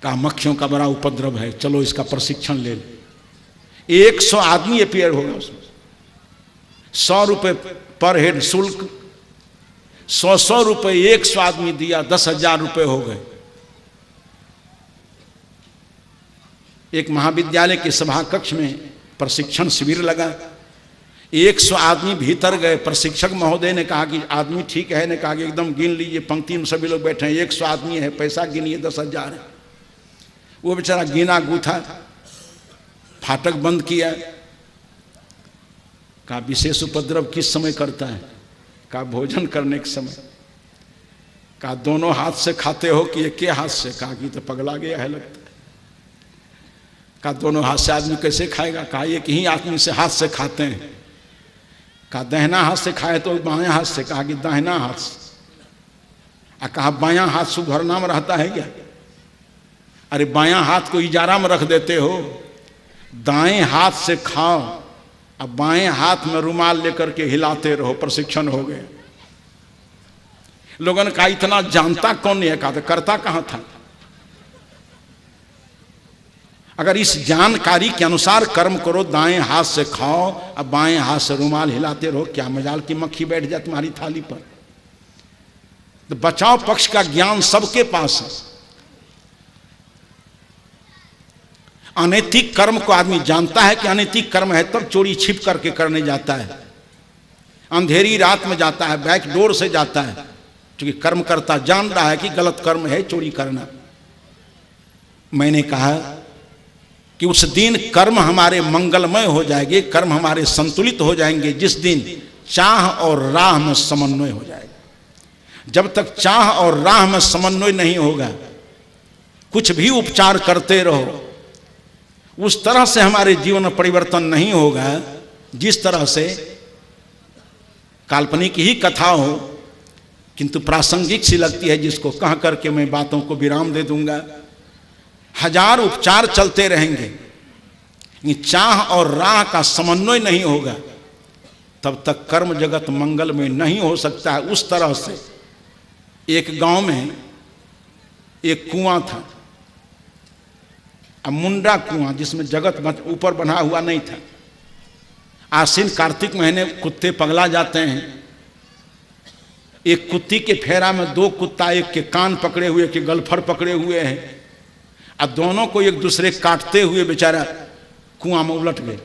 कहा मक्खियों का बड़ा उपद्रव है, चलो इसका प्रशिक्षण ले लो। 100 आदमी अपीयर होगा उसमें, 100 रुपये पर हेड शुल्क, 100 रुपये 100 आदमी दिया, 10,000 रुपये हो गए। एक महाविद्यालय के सभा कक्ष में प्रशिक्षण शिविर लगा, 100 आदमी भीतर गए। प्रशिक्षक महोदय ने कहा कि आदमी ठीक है, ने कहा कि एकदम गिन लीजिए, पंक्ति में सभी लोग बैठे हैं, 100 आदमी है, पैसा गिनिए 10,000 है। वो बेचारा गिना गूथा, फाटक बंद किया। कहा विशेष उपद्रव किस समय करता है? कहा भोजन करने के समय। कहा दोनों हाथ से खाते हो कि एक हाथ से? कहा कि तो पगला गया है लगता है। कहा दोनों हाथ से आदमी कैसे खाएगा? कहा एक ही आदमी से हाथ से खाते हैं। कहा दाहिना हाथ से खाए तो बायां हाथ से? कहा कि दाहिना हाथ से। कहा बायां हाथ सुधर नाम रहता है क्या? अरे बायां हाथ को इजारा में रख देते हो, दाएं हाथ से खाओ, अब बाएं हाथ में रुमाल लेकर के हिलाते रहो, प्रशिक्षण हो गया। लोगों ने कहा इतना जानता कौन नहीं है? कहा तो करता कहां था? अगर इस जानकारी के अनुसार कर्म करो, दाएं हाथ से खाओ अब बाएं हाथ से रुमाल हिलाते रहो, क्या मजाल की मक्खी बैठ जाए तुम्हारी थाली पर। तो बचाव पक्ष का ज्ञान सबके पास है। अनैतिक कर्म को आदमी जानता है कि अनैतिक कर्म है, तब चोरी छिप करके करने जाता है, अंधेरी रात में जाता है, बैक डोर से जाता है, क्योंकि कर्म करता जान रहा है कि गलत कर्म है चोरी करना। मैंने कहा कि उस दिन कर्म हमारे मंगलमय हो जाएंगे, कर्म हमारे संतुलित हो जाएंगे जिस दिन चाह और राह में समन्वय हो जाएगा। जब तक चाह और राह में समन्वय नहीं होगा, कुछ भी उपचार करते रहो, उस तरह से हमारे जीवन में परिवर्तन नहीं होगा जिस तरह से काल्पनिक ही कथा हो किंतु प्रासंगिक सी लगती है, जिसको कह करके मैं बातों को विराम दे दूंगा। हजार उपचार चलते रहेंगे, चाह और राह का समन्वय नहीं होगा तब तक कर्म जगत मंगल में नहीं हो सकता है। उस तरह से एक गांव में एक कुआं था, अब मुंडा कुआं, जिसमें जगत ऊपर बना हुआ नहीं था। आश्विन कार्तिक महीने कुत्ते पगला जाते हैं। एक कुत्ती के फेरा में 2 कुत्ता, एक के कान पकड़े हुए, एक के गलफर पकड़े हुए हैं, अब दोनों को एक दूसरे काटते हुए बेचारा कुआं में उलट गए।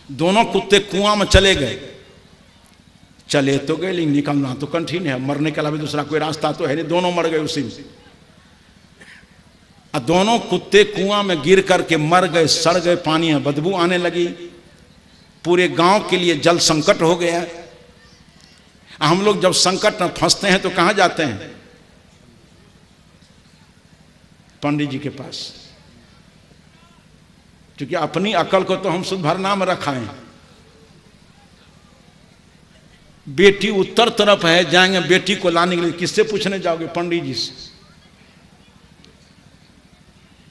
दोनों कुत्ते कुआं में चले गए। चले तो गए लेकिन निकलना तो कठिन है, मरने के अलावा दूसरा कोई रास्ता तो है नहीं, दोनों मर गए उसी में। अब दोनों कुत्ते कुआं में गिर करके मर गए, सड़ गए, पानी में बदबू आने लगी। पूरे गांव के लिए जल संकट हो गया। हम लोग जब संकट में फंसते हैं तो कहां जाते हैं? पंडित जी के पास, क्योंकि अपनी अकल को तो हम सुधारना में रखा है। बेटी उत्तर तरफ है, जाएंगे बेटी को लाने के लिए, किससे पूछने जाओगे? पंडित जी से।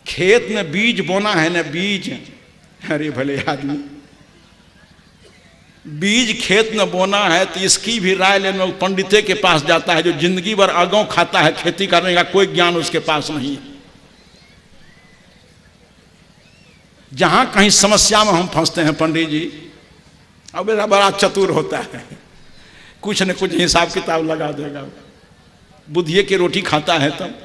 खेत में बीज बोना है ना, बीज, अरे भले आदमी, बीज खेत में बोना है तो इसकी भी राय लेने पंडिते के पास जाता है, जो जिंदगी भर अगाऊ खाता है, खेती करने का कोई ज्ञान उसके पास नहीं है। जहां कहीं समस्या में हम फंसते हैं, पंडित जी अब मेरा बड़ा चतुर होता है, कुछ न कुछ हिसाब किताब लगा देगा, बुधिये की रोटी खाता है। तब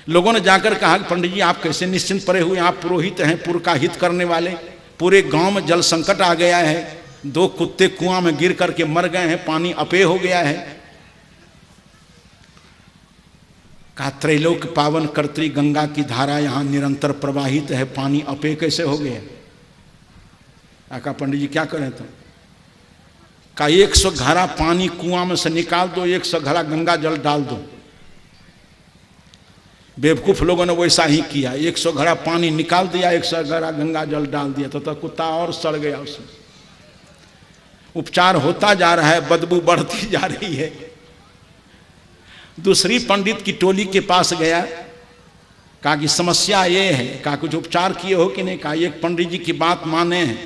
लोगों ने जाकर कहा कि पंडित जी आप कैसे निश्चिंत पड़े हुए, आप पुरोहित हैं, पुर का हित करने वाले, पूरे गांव में जल संकट आ गया है, 2 कुत्ते कुआं में गिर करके मर गए हैं, पानी अपेय हो गया है। कहा त्रैलोक पावन कर्त्री गंगा की धारा यहाँ निरंतर प्रवाहित है, पानी अपेय कैसे हो गया? कहा पंडित जी क्या करें तो? कहा 100 घड़ा पानी कुआं में से निकाल दो, 100 घड़ा गंगा जल डाल दो। बेवकूफ लोगों ने वैसा ही किया, 100 घड़ा पानी निकाल दिया, 100 घड़ा गंगा जल डाल दिया, तो कुत्ता और सड़ गया उसमें। उपचार होता जा रहा है, बदबू बढ़ती जा रही है। दूसरी पंडित की टोली के पास गया, कहा कि समस्या ये है। कहा कुछ उपचार किए हो कि नहीं? कहा एक पंडित जी की बात माने हैं,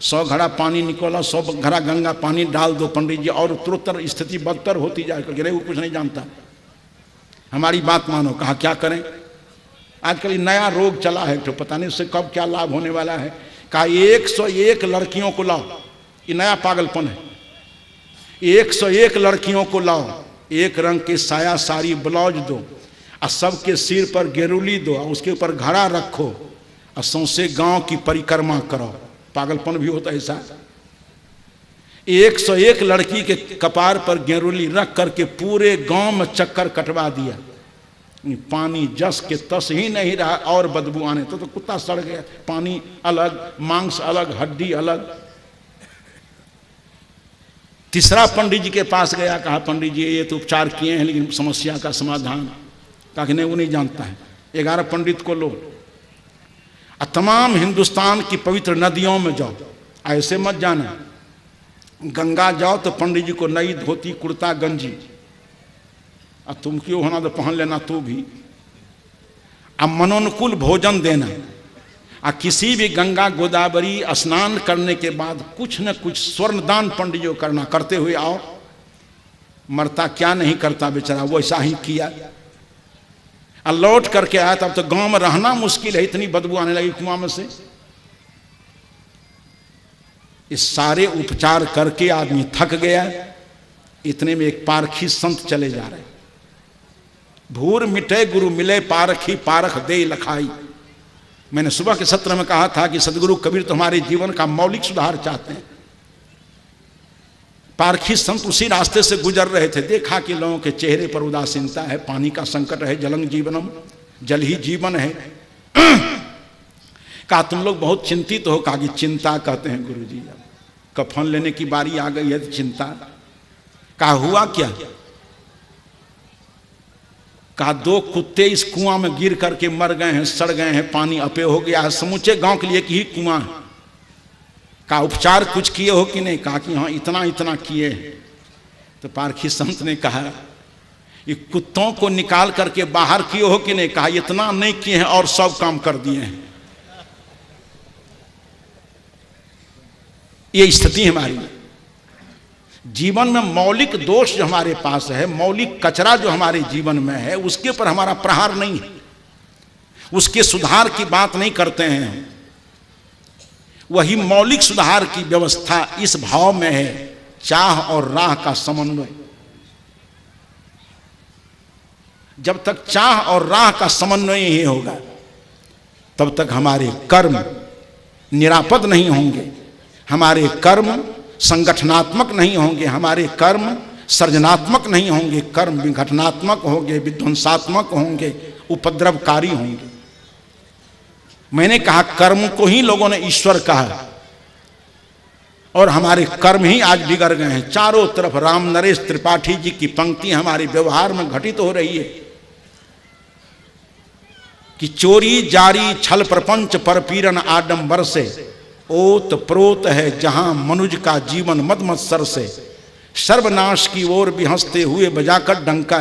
100 घड़ा पानी निकाला, 100 घड़ा गंगा पानी डाल दो पंडित जी, और तुरंत स्थिति बदतर होती जाए। वो कुछ नहीं जानता, हमारी बात मानो। कहा क्या करें? आजकल ये नया रोग चला है, तो पता नहीं उससे कब क्या लाभ होने वाला है। कहा 101 लड़कियों को लाओ, ये नया पागलपन है। 101 लड़कियों को लाओ, एक रंग के साया साड़ी ब्लाउज दो, और सबके सिर पर गेरुली दो, और उसके ऊपर घड़ा रखो, और सौंसे गांव की परिक्रमा करो। पागलपन भी होता है ऐसा। 101 लड़की के कपार पर गेरुली रख करके पूरे गांव में चक्कर कटवा दिया। पानी जस के तस ही नहीं रहा, और बदबू आने तो कुत्ता सड़ गया। पानी अलग, मांस अलग, हड्डी अलग। तीसरा पंडित जी के पास गया, कहा पंडित जी ये तो उपचार किए हैं, लेकिन समस्या का समाधान? कहा कि नहीं, वो नहीं जानता है। 11 पंडित को लो, और तमाम हिंदुस्तान की पवित्र नदियों में जाओ, ऐसे मत जाना। गंगा जाओ तो पंडित जी को नई धोती कुर्ता गंजी, और तुम क्यों होना तो पहन लेना तू भी। अब मनोनुकूल भोजन देना, और किसी भी गंगा गोदावरी स्नान करने के बाद कुछ न कुछ स्वर्णदान पंडित जी को करना। करते हुए आओ। मरता क्या नहीं करता बेचारा, वो ऐसा ही किया। और लौट करके आया, तब तो गांव में रहना मुश्किल है, इतनी बदबू आने लगी कुआं में से। इस सारे उपचार करके आदमी थक गया। इतने में एक पारखी संत चले जा रहे। भूर मिटे गुरु मिले पारखी, पारख दे लखाई। मैंने सुबह के सत्र में कहा था कि सदगुरु कबीर तुम्हारे जीवन का मौलिक सुधार चाहते हैं। पारखी संत उसी रास्ते से गुजर रहे थे, देखा कि लोगों के चेहरे पर उदासीनता है, पानी का संकट है, जलंग जीवनम, जल ही जीवन है। कहा तुम लोग बहुत चिंतित हो। कहा कि चिंता कहते हैं गुरुजी, कफन लेने की बारी आ गई है तो चिंता। कहा हुआ क्या? कहा 2 कुत्ते इस कुआं में गिर करके मर गए हैं, सड़ गए हैं, पानी अपेय हो गया है, समूचे गांव के लिए एक ही कुआं है। कहा उपचार कुछ किए हो कि नहीं? कहा कि हाँ इतना इतना किए। तो पारखी संत ने कहा ये कुत्तों को निकाल करके बाहर किए हो कि नहीं? कहा इतना नहीं किए हैं, और सब काम कर दिए हैं। ये स्थिति हमारी जीवन में मौलिक दोष जो हमारे पास है, मौलिक कचरा जो हमारे जीवन में है, उसके ऊपर हमारा प्रहार नहीं है, उसके सुधार की बात नहीं करते हैं। वही मौलिक सुधार की व्यवस्था इस भाव में है, चाह और राह का समन्वय। जब तक चाह और राह का समन्वय ही होगा, तब तक हमारे कर्म निरापद नहीं होंगे, हमारे कर्म संगठनात्मक नहीं होंगे, हमारे कर्म सृजनात्मक नहीं होंगे, कर्म विघटनात्मक होंगे, विध्वंसात्मक होंगे, उपद्रवकारी होंगे। मैंने कहा कर्म को ही लोगों ने ईश्वर कहा, और हमारे कर्म ही आज बिगड़ गए हैं। चारों तरफ राम नरेश त्रिपाठी जी की पंक्ति हमारे व्यवहार में घटित हो रही है कि चोरी जारी छल प्रपंच परपीड़न आडंबर से ओत प्रोत है जहां मनुज का जीवन मद मत्सर से। सर्वनाश की ओर भी हंसते हुए बजाकर डंका,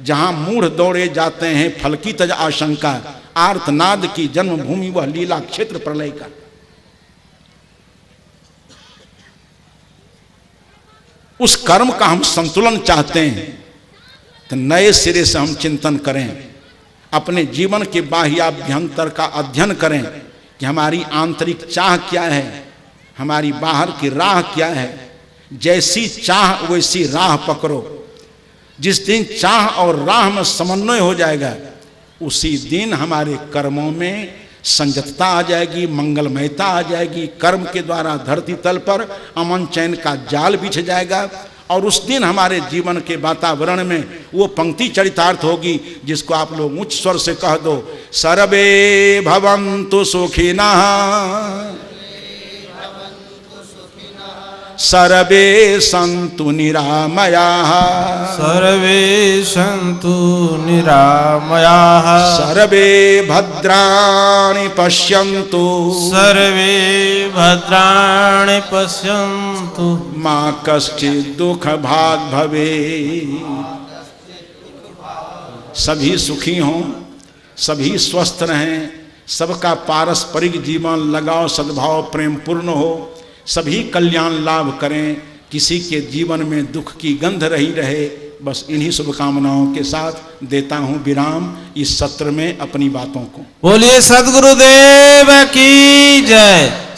जहां मूढ़ दौड़े जाते हैं फल की तज आशंका। आर्तनाद की जन्मभूमि वह लीला क्षेत्र प्रलय का। उस कर्म का हम संतुलन चाहते हैं तो नए सिरे से हम चिंतन करें, अपने जीवन के बाह्याभ्यंतर का अध्ययन करें कि हमारी आंतरिक चाह क्या है, हमारी बाहर की राह क्या है। जैसी चाह वैसी राह पकड़ो। जिस दिन चाह और राह में समन्वय हो जाएगा, उसी दिन हमारे कर्मों में संयतता आ जाएगी, मंगलमयता आ जाएगी। कर्म के द्वारा धरती तल पर अमन चैन का जाल बिछ जाएगा और उस दिन हमारे जीवन के वातावरण में वो पंक्ति चरितार्थ होगी जिसको आप लोग उच्च स्वर से कह दो, सर्वे भवन्तु सुखिनः सर्वे सन्तु निरामयाः सर्वे सन्तु निरामयाः सर्वे भद्राणि पश्यन्तु सर्वे भद्राणि पश्यन्तु मा कश्चित् दुःख भाग् भवेत्। सभी सुखी हों, सभी स्वस्थ रहें, सबका पारस्परिक जीवन लगाव सद्भाव प्रेम पूर्ण हो, सभी कल्याण लाभ करें, किसी के जीवन में दुख की गंध रही रहे। बस इन्हीं शुभकामनाओं के साथ देता हूं विराम इस सत्र में अपनी बातों को। बोलिए सद्गुरुदेव की जय।